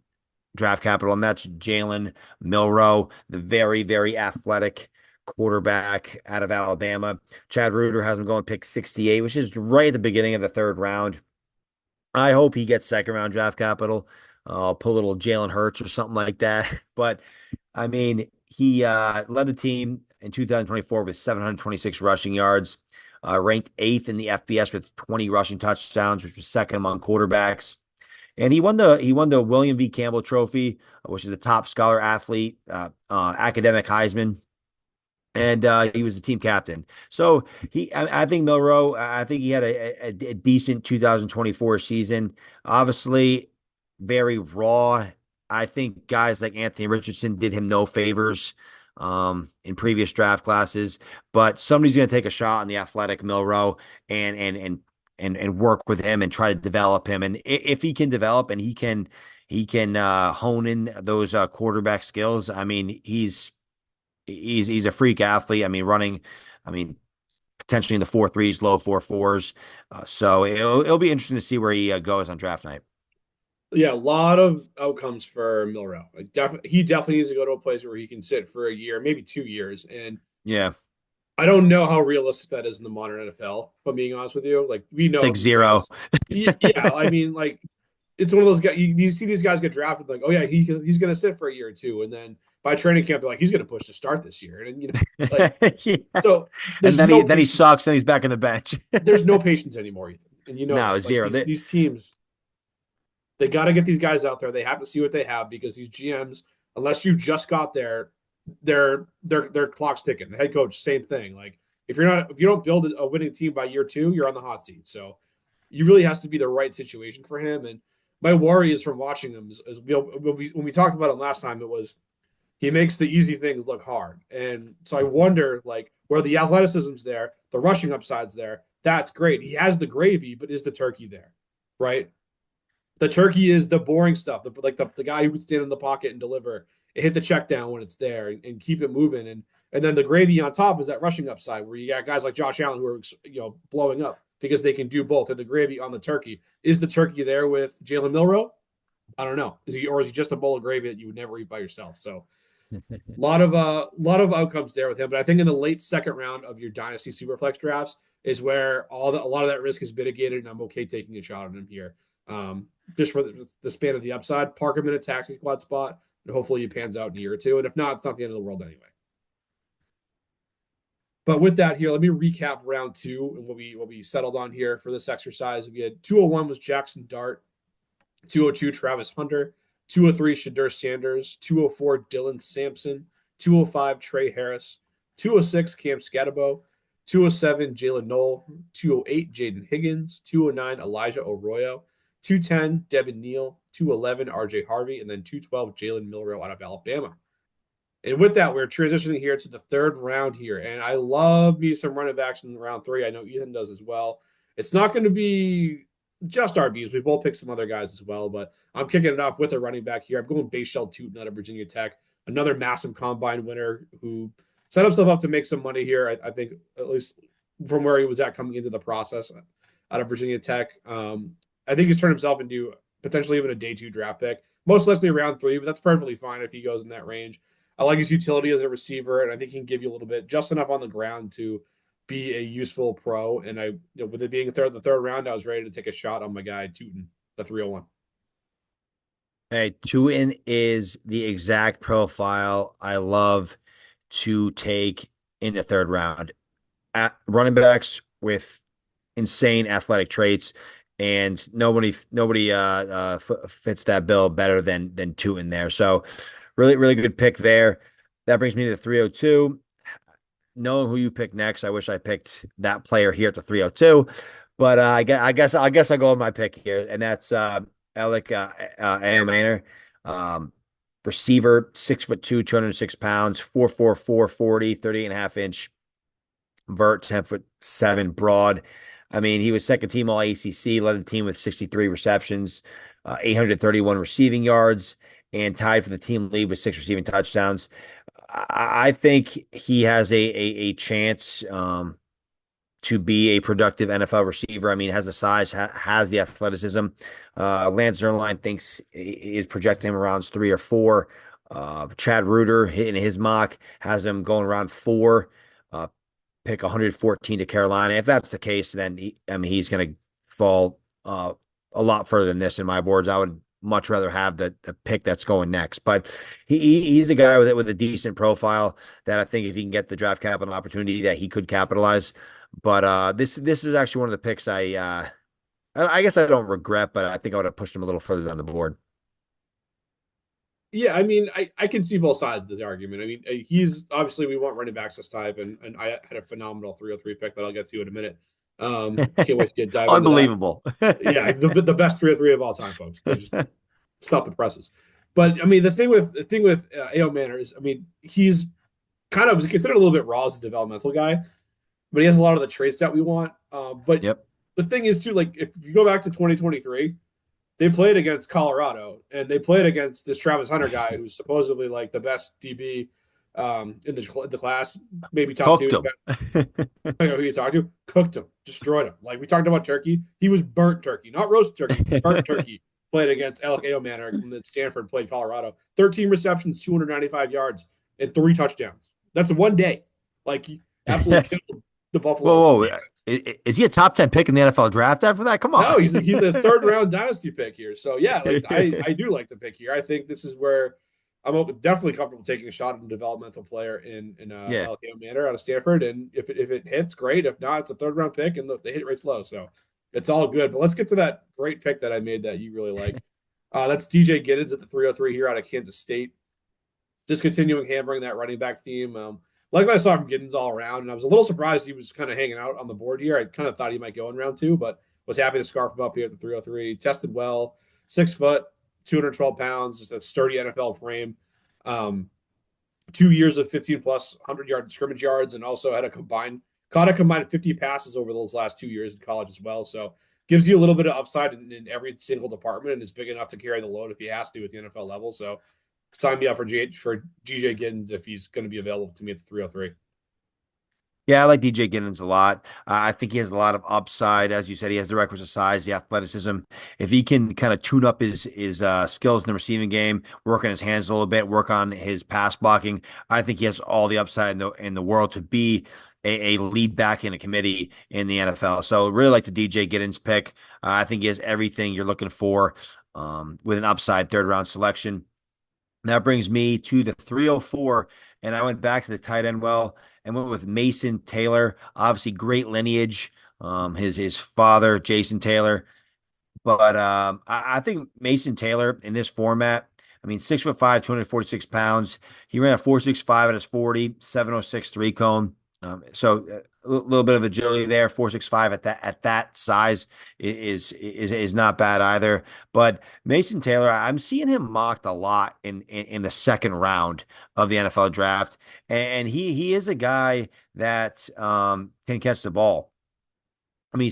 draft capital, and that's Jalen Milroe, the very, very athletic quarterback out of Alabama. Chad Reuter has him going pick 68, which is right at the beginning of the 3rd round. I hope he gets 2nd round draft capital. I'll put a little Jalen Hurts or something like that. But I mean, he led the team in 2024 with 726 rushing yards, ranked 8th in the FBS with 20 rushing touchdowns, which was 2nd among quarterbacks. And he won the William V. Campbell Trophy, which is the top scholar athlete, academic Heisman, and he was the team captain. So I think Milroe, I think he had a decent 2024 season. Obviously, very raw. I think guys like Anthony Richardson did him no favors in previous draft classes, but somebody's going to take a shot on the athletic Milroe and work with him and try to develop him. And if he can develop and he can hone in those quarterback skills, I mean, he's a freak athlete. I mean, potentially in the 4.3s, low 4.4s. So it'll be interesting to see where he goes on draft night. Yeah, a lot of outcomes for Milroe. He definitely needs to go to a place where he can sit for a year, maybe 2 years. And Yeah, I don't know how realistic that is in the modern NFL, if I'm being honest with you. Like, we it's know like these zero. guys. Yeah, I mean, like, it's one of those guys. You see these guys get drafted, like, oh, yeah, he's going to sit for a year or two. And then by training camp, they're like, he's going to push to start this year. And, like, Yeah. so And there's no then he patience. sucks and he's back on the bench. There's no patience anymore, Ethan. And you know No, this. Like, zero. these teams, they got to get these guys out there. They have to see what they have because these GMs, unless you just got there, their clock's ticking. The head coach, same thing. Like if you don't build a winning team by year 2, you're on the hot seat. So you really has to be the right situation for him. And my worry is from watching him is when we talked about him last time, it was he makes the easy things look hard. And so I wonder like where the athleticism's there, the rushing upside's there. That's great. He has the gravy, but is the turkey there? Right? The turkey is the boring stuff, the guy who would stand in the pocket and deliver, hit the check down when it's there, and keep it moving. And then the gravy on top is that rushing upside where you got guys like Josh Allen who are blowing up because they can do both. And the gravy on the turkey is the turkey there with Jalen Milrow. I don't know. Is he just a bowl of gravy that you would never eat by yourself? So lot of outcomes there with him. But I think in the late second round of your dynasty superflex drafts is where a lot of that risk is mitigated, and I'm okay taking a shot on him here. Just for the span of the upside, park him in a taxi squad spot, and hopefully he pans out in a year or two. And if not, it's not the end of the world anyway. But with that here, let me recap round 2 and what we settled on here for this exercise. We had 201 was Jackson Dart, 202 Travis Hunter, 203 Shadur Sanders, 204 Dylan Sampson, 205 Trey Harris, 206 Cam Scatabo, 207 Jalen Knoll, 208 Jaden Higgins, 209 Elijah Arroyo, 210 Devin Neal, 211 RJ Harvey, and then 212 Jalen Milrow out of Alabama. And with that, we're transitioning here to the third round here. And I love me some running backs in round 3. I know Ethan does as well. It's not going to be just RBs. We both picked some other guys as well, but I'm kicking it off with a running back here. I'm going Bayshell Tootin out of Virginia Tech, another massive combine winner who set himself up to make some money here. I think at least from where he was at coming into the process out of Virginia Tech. I think he's turned himself into potentially even a day 2 draft pick, most likely round 3, but that's perfectly fine if he goes in that range. I like his utility as a receiver, and I think he can give you a little bit, just enough on the ground to be a useful pro. And with it being the third round, I was ready to take a shot on my guy Tootin, the 301. Hey, Tootin is the exact profile I love to take in the third round. Running backs with insane athletic traits, and nobody fits that bill better than Tootin there. So really, really good pick there. That brings me to the 302. Knowing who you pick next, I wish I picked that player here at the 302, but I guess I go with my pick here, and that's Alec Ayomanor, receiver, 6'2", 206 pounds, 4'4", 440, 38.5-inch vert, 10'7" broad. I mean, he was second team all ACC, led the team with 63 receptions, 831 receiving yards, and tied for the team lead with 6 receiving touchdowns. I think he has a chance to be a productive NFL receiver. I mean, has the size, has the athleticism. Lance Zierlein thinks is projecting him around 3 or 4. Chad Reuter in his mock has him going around 4. Pick 114 to Carolina. If that's the case, then he's going to fall a lot further than this in my boards. I would much rather have the pick that's going next. But he's a guy with a decent profile that I think if he can get the draft capital opportunity that he could capitalize. But this is actually one of the picks I guess I don't regret, but I think I would have pushed him a little further down the board. Yeah, I mean, I can see both sides of the argument. I mean, he's obviously we want running backs this type, and I had a phenomenal 303 pick that I'll get to in a minute. Can't wait to dive Unbelievable. into that. Yeah, the best 303 of all time, folks. They just stop the presses. But I mean, the thing with Ayomanor is, I mean, he's kind of considered a little bit raw as a developmental guy, but he has a lot of the traits that we want. But Yep. The thing is too, like if you go back to 2023. They played against Colorado, and they played against this Travis Hunter guy who's supposedly like the best DB in the class, maybe top Cooked 2. him. I don't know who you talked to. Cooked him, destroyed him. Like we talked about turkey. He was burnt turkey, not roast turkey, burnt turkey. Played against Alec Ayomanor when Stanford played Colorado. 13 receptions, 295 yards, and 3 touchdowns. That's one day. Like he absolutely killed the Buffalo. Whoa. Is he a top 10 pick in the NFL draft after that? Come on. No, he's a third round dynasty pick here. So yeah, like I do like the pick here. I think this is where I'm definitely comfortable taking a shot at a developmental player in Ayomanor out of Stanford. And if it hits, great. If not, it's a third round pick, and the hit rate's low, so it's all good. But let's get to that great pick that I made that you really like. That's DJ Giddens at the 303 here out of Kansas State. just continuing hammering that running back theme. Like I saw from Giddens all around, and I was a little surprised he was kind of hanging out on the board here. I kind of thought he might go in round two, but was happy to scarf him up here at the 303. Tested well, 6 foot, 212 pounds, just a sturdy NFL frame. Um, 2 years of 15 plus 100-yard scrimmage yards, and also had caught a combined 50 passes over those last 2 years in college as well. So gives you a little bit of upside in every single department, and is big enough to carry the load if he has to at the NFL level. So sign me up for GJ Giddens if he's going to be available to me at the 303. Yeah, I like DJ Giddens a lot. I think he has a lot of upside. As you said, he has the requisite size, the athleticism. If he can kind of tune up his skills in the receiving game, work on his hands a little bit, work on his pass blocking, I think he has all the upside in the world to be a lead back in a committee in the NFL. So really like the DJ Giddens pick. I think he has everything you're looking for with an upside third round selection. That brings me to the 304, and I went back to the tight end well and went with Mason Taylor. Obviously, great lineage. His father, Jason Taylor, but I think Mason Taylor in this format, I mean, 6'5", 246 pounds. He ran a 4.65 at his 40, 7.06 3 cone. So a little bit of agility there. 4.65 at that size is not bad either. But Mason Taylor, I'm seeing him mocked a lot in the second round of the NFL draft, and he is a guy that can catch the ball. I mean,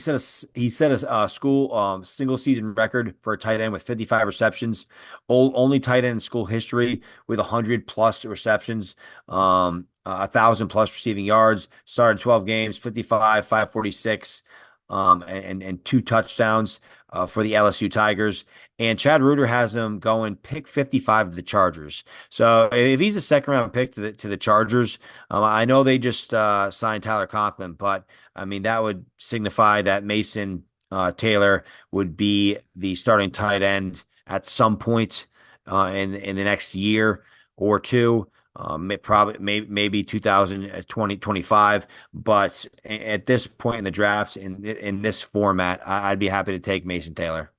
he set a school single season record for a tight end with 55 receptions. Only tight end in school history with 100 plus receptions, 1,000 plus receiving yards. Started 12 games, 55, 546, and two touchdowns for the LSU Tigers. And Chad Reuter has him going pick 55 to the Chargers. So if he's a second round pick to the Chargers, I know they just signed Tyler Conklin, but I mean that would signify that Mason Taylor would be the starting tight end at some point in the next year or two. Maybe 2025, but at this point in the drafts in this format, I'd be happy to take Mason Taylor.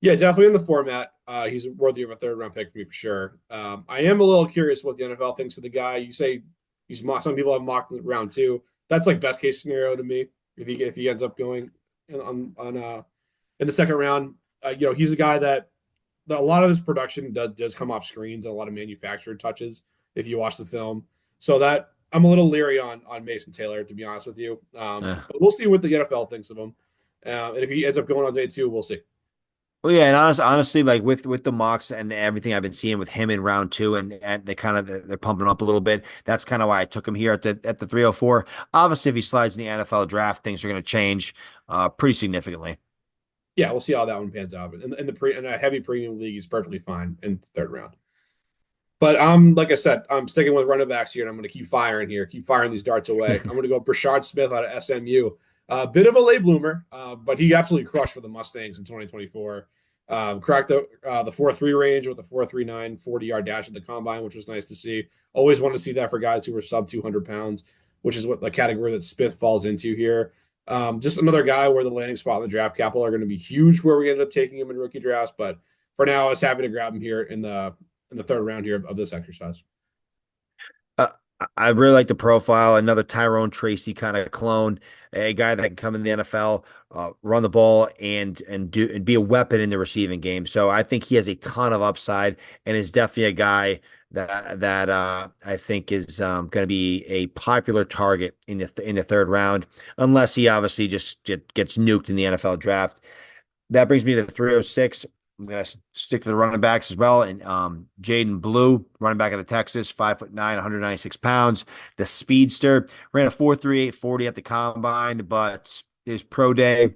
Yeah, definitely in the format. He's worthy of a third round pick for me for sure. I am a little curious what the NFL thinks of the guy. You say he's mocked. Some people have mocked round two. That's like best case scenario to me. If he ends up going in the second round, he's a guy that a lot of his production does come off screens and a lot of manufactured touches if you watch the film. So that I'm a little leery on Mason Taylor, to be honest with you. But we'll see what the NFL thinks of him. And if he ends up going on day two, we'll see. Well, yeah, and honestly, like with the mocks and everything I've been seeing with him in round two, and they're pumping up a little bit. That's kind of why I took him here at the 304. Obviously, if he slides in the NFL draft, things are going to change pretty significantly. Yeah, we'll see how that one pans out. But in a heavy premium league, he's perfectly fine in the third round. But like I said, I'm sticking with running backs here, and I'm going to keep firing here, keep firing these darts away. I'm going to go Brashard Smith out of SMU. A bit of a late bloomer, but he absolutely crushed for the Mustangs in 2024. Cracked the 4.3 range with a 4.39 40-yard dash at the combine, which was nice to see. Always want to see that for guys who were sub 200 pounds, which is what the category that Smith falls into here. Just another guy where the landing spot in the draft capital are going to be huge where we ended up taking him in rookie drafts. But for now, I was happy to grab him here in the third round here of this exercise. I really like the profile. Another Tyrone Tracy kind of clone, a guy that can come in the NFL, run the ball and be a weapon in the receiving game. So I think he has a ton of upside and is definitely a guy that I think is going to be a popular target in the third round, unless he obviously just gets nuked in the NFL draft. That brings me to the 306. I'm going to stick to the running backs as well. And Jaden Blue, running back out of Texas, 5'9", 196 pounds. The speedster ran a 4.38 40 at the combine, but his pro day,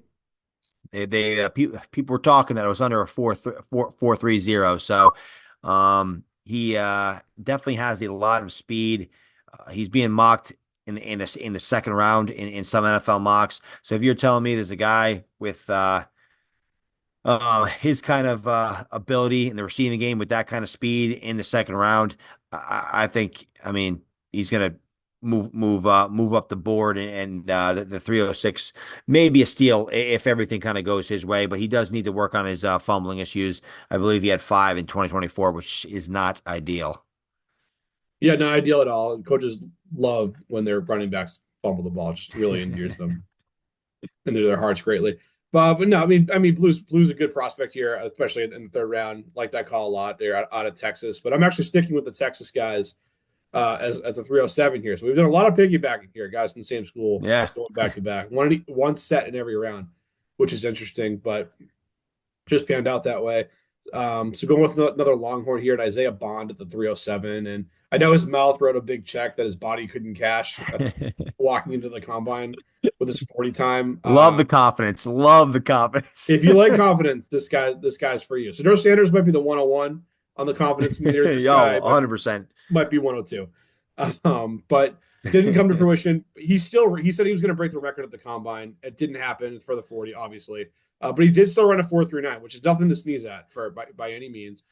people were talking that it was under a 4.30. So he definitely has a lot of speed. He's being mocked in the second round in some NFL mocks. So if you're telling me there's a guy with his kind of ability in the receiving game with that kind of speed in the second round, I think, I mean, he's going to move up the board, and the 306 may be a steal if everything kind of goes his way, but he does need to work on his fumbling issues. I believe he had 5 in 2024, which is not ideal. Yeah, not ideal at all. Coaches love when their running backs fumble the ball. It just really endears them into their hearts greatly. But no, I mean, Blue's a good prospect here, especially in the third round. Like that call a lot. They're out of Texas, but I'm actually sticking with the Texas guys as a 307 here. So we've done a lot of piggybacking here, guys in the same school, Yeah. going back to back, one set in every round, which is interesting, but just panned out that way. So going with another Longhorn here at Isaiah Bond at the 307, and I know his mouth wrote a big check that his body couldn't cash walking into the combine with his 40 time. Love the confidence. Love the confidence. If you like confidence, this guy's for you. So Joe Sanders might be the 101 on the confidence meter. This Yo, guy 100%. might be 102. But didn't come to fruition. He said he was going to break the record at the combine. It didn't happen for the 40, obviously. But he did still run a 4.39, which is nothing to sneeze at by any means.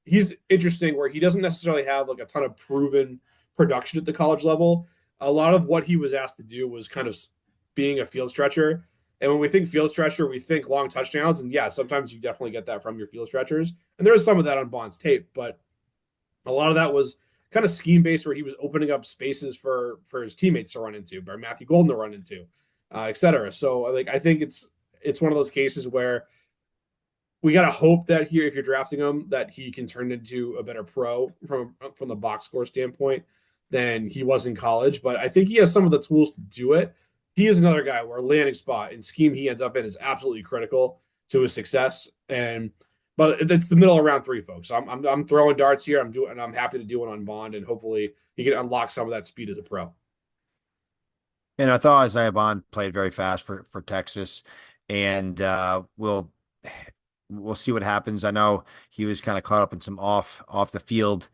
He's interesting where he doesn't necessarily have like a ton of proven production at the college level. A lot of what he was asked to do was kind of being a field stretcher. And when we think field stretcher, we think long touchdowns. And yeah, sometimes you definitely get that from your field stretchers. And there is some of that on Bond's tape, but a lot of that was kind of scheme based where he was opening up spaces for his teammates to run into, or Matthew Golden to run into, et cetera. So like I think it's one of those cases where we got to hope that here, if you're drafting him, that he can turn into a better pro from the box score standpoint than he was in college. But I think he has some of the tools to do it. He is another guy where landing spot and scheme he ends up in is absolutely critical to his success. But it's the middle of round three, folks. I'm throwing darts here. I'm happy to do one on Bond, and hopefully he can unlock some of that speed as a pro. And I thought Isaiah Bond played very fast for Texas, and we'll see what happens. I know he was kind of caught up in some off the field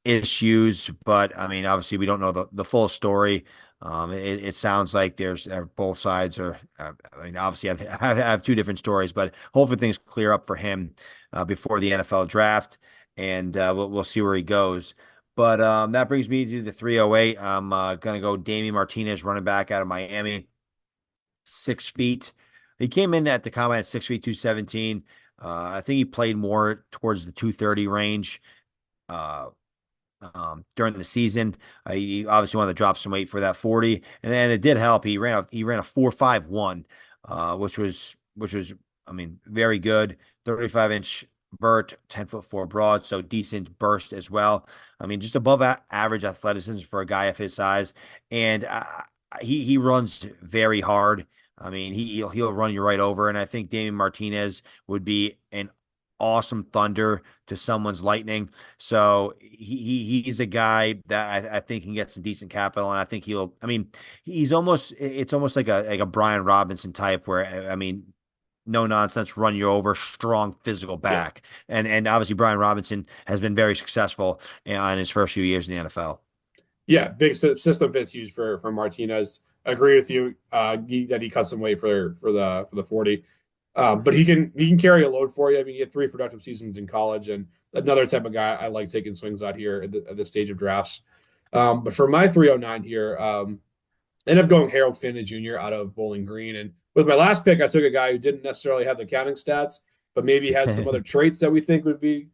issues, but I mean, obviously, we don't know the full story. It sounds like there's both sides are. I mean, obviously, I have two different stories, but hopefully things clear up for him before the NFL draft, and we'll see where he goes. But that brings me to the 308. I'm gonna go Damian Martinez, running back out of Miami, 6 feet. He came in at the combine at 6 feet 217. I think he played more towards the 230 range. Uh, during the season. He obviously wanted to drop some weight for that 40, and then it did help. He ran a 4.51, which was I mean very good. 35-inch vert, 10'4" broad, so decent burst as well. I mean just above average athleticism for a guy of his size, and he runs very hard. I mean he'll run you right over, and I think Damian Martinez would be an awesome thunder to someone's lightning. So he's a guy that I think can get some decent capital, and I think he'll. I mean, it's almost like a Brian Robinson type, where I mean, no nonsense, run you over, strong physical Yeah. back, and obviously Brian Robinson has been very successful in his first few years in the NFL. Yeah, big system fits used for Martinez. I agree with you that he cut some weight for the 40. But he can carry a load for you. I mean, he had 3 productive seasons in college, and another type of guy I like taking swings out here at this stage of drafts. But for my 309 here, I ended up going Harold Finn Jr. out of Bowling Green. And with my last pick, I took a guy who didn't necessarily have the counting stats, but maybe had some other traits that we think would be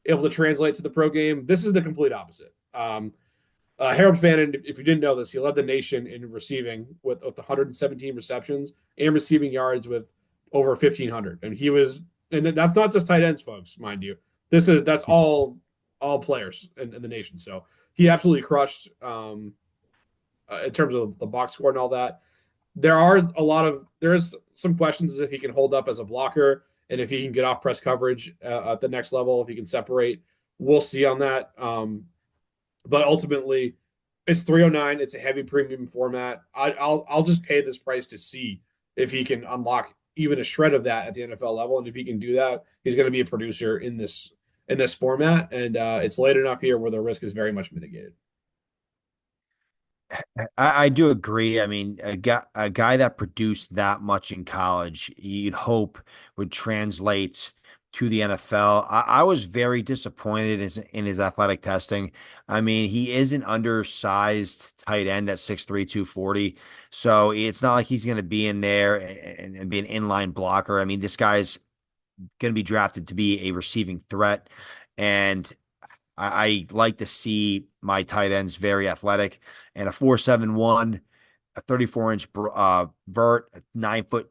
able to translate to the pro game. This is the complete opposite. Harold Fannin, if you didn't know this, he led the nation in receiving with 117 receptions and receiving yards with over 1,500. And that's not just tight ends, folks, mind you. That's all players in the nation. So he absolutely crushed in terms of the box score and all that. There's some questions as if he can hold up as a blocker and if he can get off press coverage at the next level, if he can separate. We'll see on that. But ultimately, it's 309. It's a heavy premium format. I'll just pay this price to see if he can unlock even a shred of that at the NFL level. And if he can do that, he's going to be a producer in this format. And it's late enough here where the risk is very much mitigated. I do agree. I mean, a guy that produced that much in college, you'd hope would translate to the NFL. I was very disappointed in his athletic testing. I mean, he is an undersized tight end at 6'3", 240. So it's not like he's going to be in there and be an inline blocker. I mean, this guy's going to be drafted to be a receiving threat. And I like to see my tight ends very athletic, and a 4.71, a 34-inch vert, a 9 foot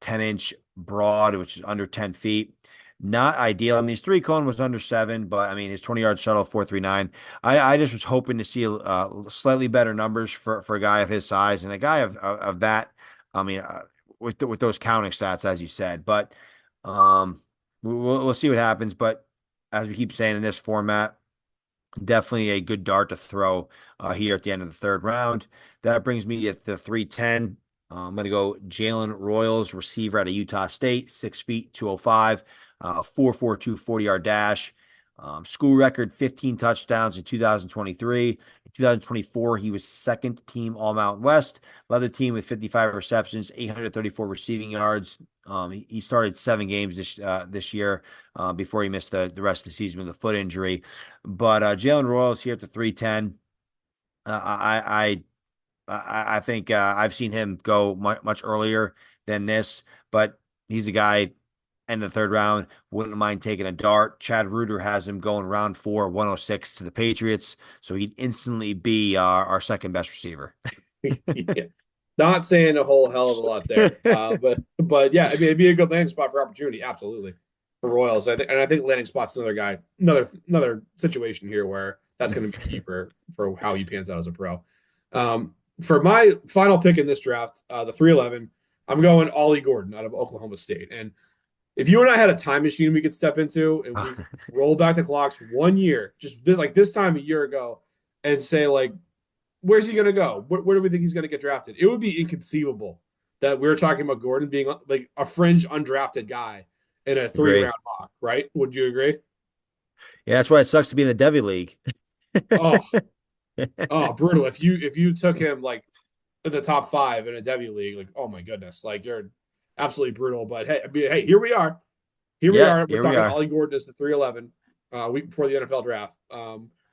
10-inch broad, which is under 10 feet. Not ideal. I mean, his three cone was under 7, but I mean, his 20-yard shuttle 4.39. I just was hoping to see slightly better numbers for a guy of his size and a guy of that. I mean, with those counting stats, as you said, but we'll see what happens. But as we keep saying in this format, definitely a good dart to throw here at the end of the third round. That brings me at the 310. I'm going to go Jalen Royals, receiver out of Utah State, 6 feet, 205, 4.42 40-yard dash. School record 15 touchdowns in 2023. In 2024, he was second team All Mountain West, led the team with 55 receptions, 834 receiving yards. He started 7 games this year before he missed the rest of the season with a foot injury. But Jalen Royals here at the 310. I think I've seen him go much earlier than this, but he's a guy end of the third round. Wouldn't mind taking a dart. Chad Reuter has him going round 4, 106 to the Patriots, so he'd instantly be our second best receiver. Yeah. Not saying a whole hell of a lot there, but yeah, I mean, it'd be a good landing spot for opportunity, absolutely, for Royals. I think landing spot's another guy, another situation here where that's going to be key for how he pans out as a pro. For my final pick in this draft, the 311, I'm going Ollie Gordon out of Oklahoma State. And if you and I had a time machine we could step into and we roll back the clocks 1 year, just this time a year ago, and say like, where's he going to go? Where do we think he's going to get drafted? It would be inconceivable that we're talking about Gordon being like a fringe undrafted guy in a 3 round mock, right? Would you agree? Yeah, that's why it sucks to be in the Devy League. Oh, oh, brutal. If you took him like in the top 5 in a Devy league, like oh my goodness, like you're absolutely brutal. But hey, I mean, hey, here we are. Here we Yeah, are. We're here we talking are. Ollie Gordon as the 311 week before the NFL draft.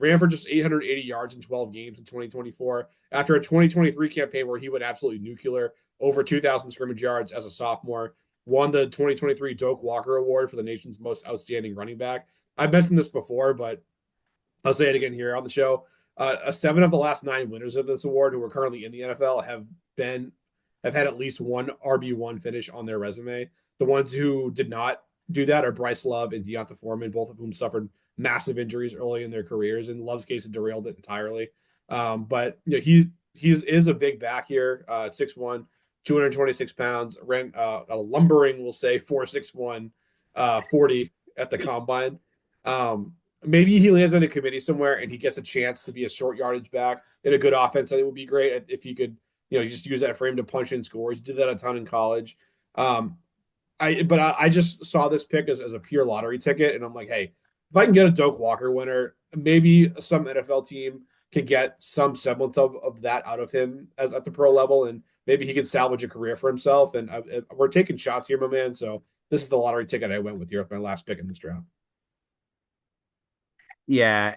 Ran for just 880 yards in 12 games in 2024 after a 2023 campaign where he went absolutely nuclear, over 2,000 scrimmage yards as a sophomore. Won the 2023 Doak Walker Award for the nation's most outstanding running back. I've mentioned this before, but I'll say it again here on the show. 7 of the last 9 winners of this award, who are currently in the NFL, have had at least one RB1 finish on their resume. The ones who did not do that are Bryce Love and Deonta Foreman, both of whom suffered massive injuries early in their careers. And Love's case has derailed it entirely. But you know, is a big back here, 6'1", 226 pounds, ran a lumbering, we'll say 4.61, 40 at the combine. Maybe he lands on a committee somewhere and he gets a chance to be a short yardage back in a good offense. I think it would be great if he could, just use that frame to punch in scores. He did that a ton in college. I just saw this pick as a pure lottery ticket, and I'm like, hey, if I can get a Doak Walker winner, maybe some NFL team can get some semblance of that out of him as at the pro level, and maybe he can salvage a career for himself. And we're taking shots here, my man. So this is the lottery ticket I went with here with my last pick in this draft. Yeah,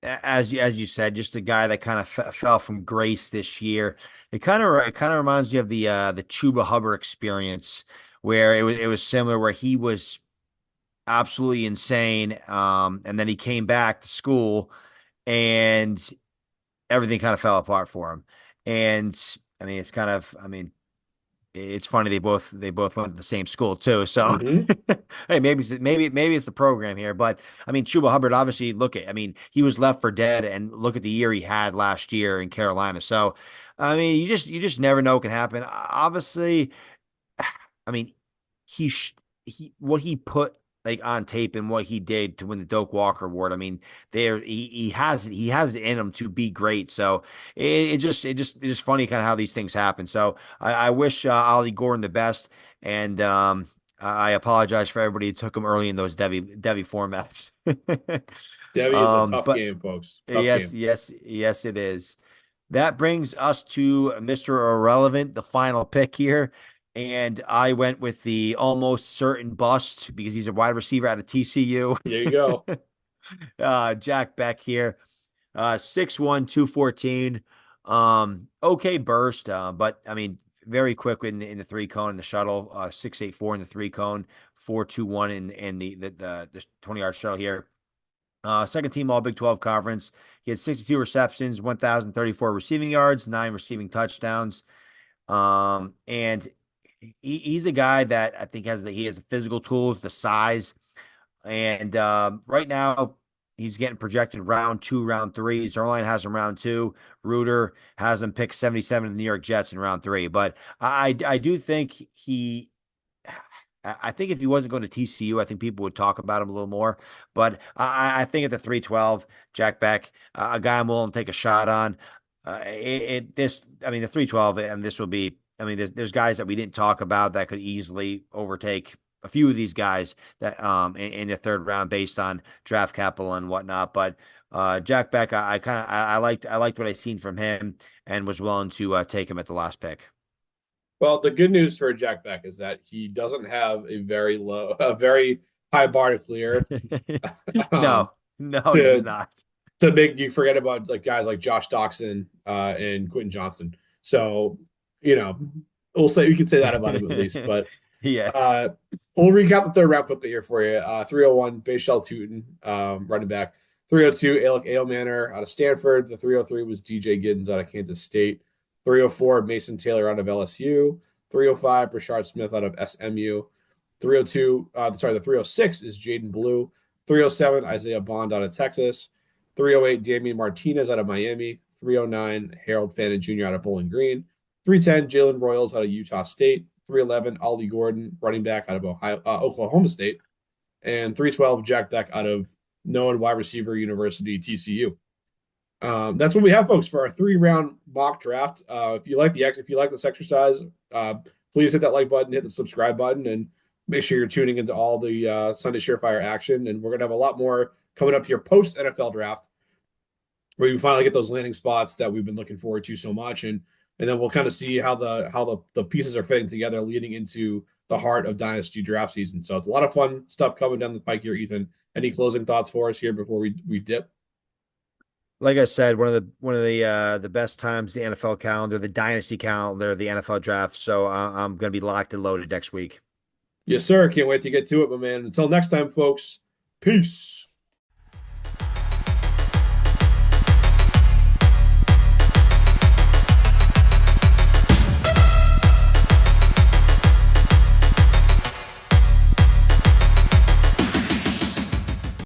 as you said, just a guy that kind of fell from grace this year. It kind of reminds you of the Chuba Hubbard experience, where it was similar, where he was absolutely insane, and then he came back to school, and everything kind of fell apart for him. And I mean, it's funny they both went to the same school too. So Mm-hmm. hey, maybe it's the program here, but I mean, Chuba Hubbard, obviously, I mean, he was left for dead, and look at the year he had last year in Carolina. So I mean, you just never know what can happen. Obviously, I mean, he sh- what he put like on tape and what he did to win the Doak Walker Award. I mean, he has it in him to be great. So it's just funny kind of how these things happen. So I wish Ollie Gordon the best, and I apologize for everybody who took him early in those Devi formats. Debbie is a tough But game, folks. Tough yes, game. yes, yes, it is. That brings us to Mr. Irrelevant, the final pick here. And I went with the almost certain bust because he's a wide receiver out of TCU. There you go. Jack Beck here. 6'1", 214. Okay burst, but I mean, very quick in the three cone and the shuttle. 6.84 in the three cone, 4.21 in the 20-yard shuttle here. Second team All Big 12 Conference. He had 62 receptions, 1,034 receiving yards, 9 receiving touchdowns. And he's a guy that I think he has the physical tools, the size, and right now he's getting projected round two, round three. Zerline has him round two. Reuter has him pick 77 to the New York Jets in round three. But I do think I think if he wasn't going to TCU, I think people would talk about him a little more. But I think at the 312, Jack Beck, a guy I'm willing to take a shot on. I mean, the 312, and this will be, I mean, there's guys that we didn't talk about that could easily overtake a few of these guys that in the third round based on draft capital and whatnot. But Jack Beck, I liked what I seen from him and was willing to take him at the last pick. Well, the good news for Jack Beck is that he doesn't have a very high bar to clear. um, No, no, he does to not. to make you forget about like guys like Josh Doxson and Quentin Johnston. So, you know, we can say that about him at least. But Yes. uh, we'll recap the third round pick here for you. 301, Bayshell Tootin, running back. 302, Alec Ailmanor out of Stanford. The 303 was DJ Giddens out of Kansas State. 304, Mason Taylor out of LSU. 305, Brashard Smith out of SMU. 302, the 306 is Jaden Blue. 307, Isaiah Bond out of Texas. 308, Damian Martinez out of Miami. 309, Harold Fannin Jr. out of Bowling Green. 310, Jalen Royals out of Utah State. 311, Ollie Gordon, running back out of Oklahoma State. And 312, Jack Beck out of known wide receiver University, TCU. That's what we have, folks, for our 3-round mock draft. If you like this exercise, please hit that like button, hit the subscribe button, and make sure you're tuning into all the Sunday Surefire action. And we're gonna have a lot more coming up here post NFL draft, where we finally get those landing spots that we've been looking forward to so much, and then we'll kind of see how the pieces are fitting together leading into the heart of Dynasty draft season. So it's a lot of fun stuff coming down the pike here, Ethan. Any closing thoughts for us here before we dip? Like I said, one of the best times the NFL calendar, the dynasty calendar, the NFL draft. So I'm going to be locked and loaded next week. Yes, sir. Can't wait to get to it, my man. Until next time, folks. Peace.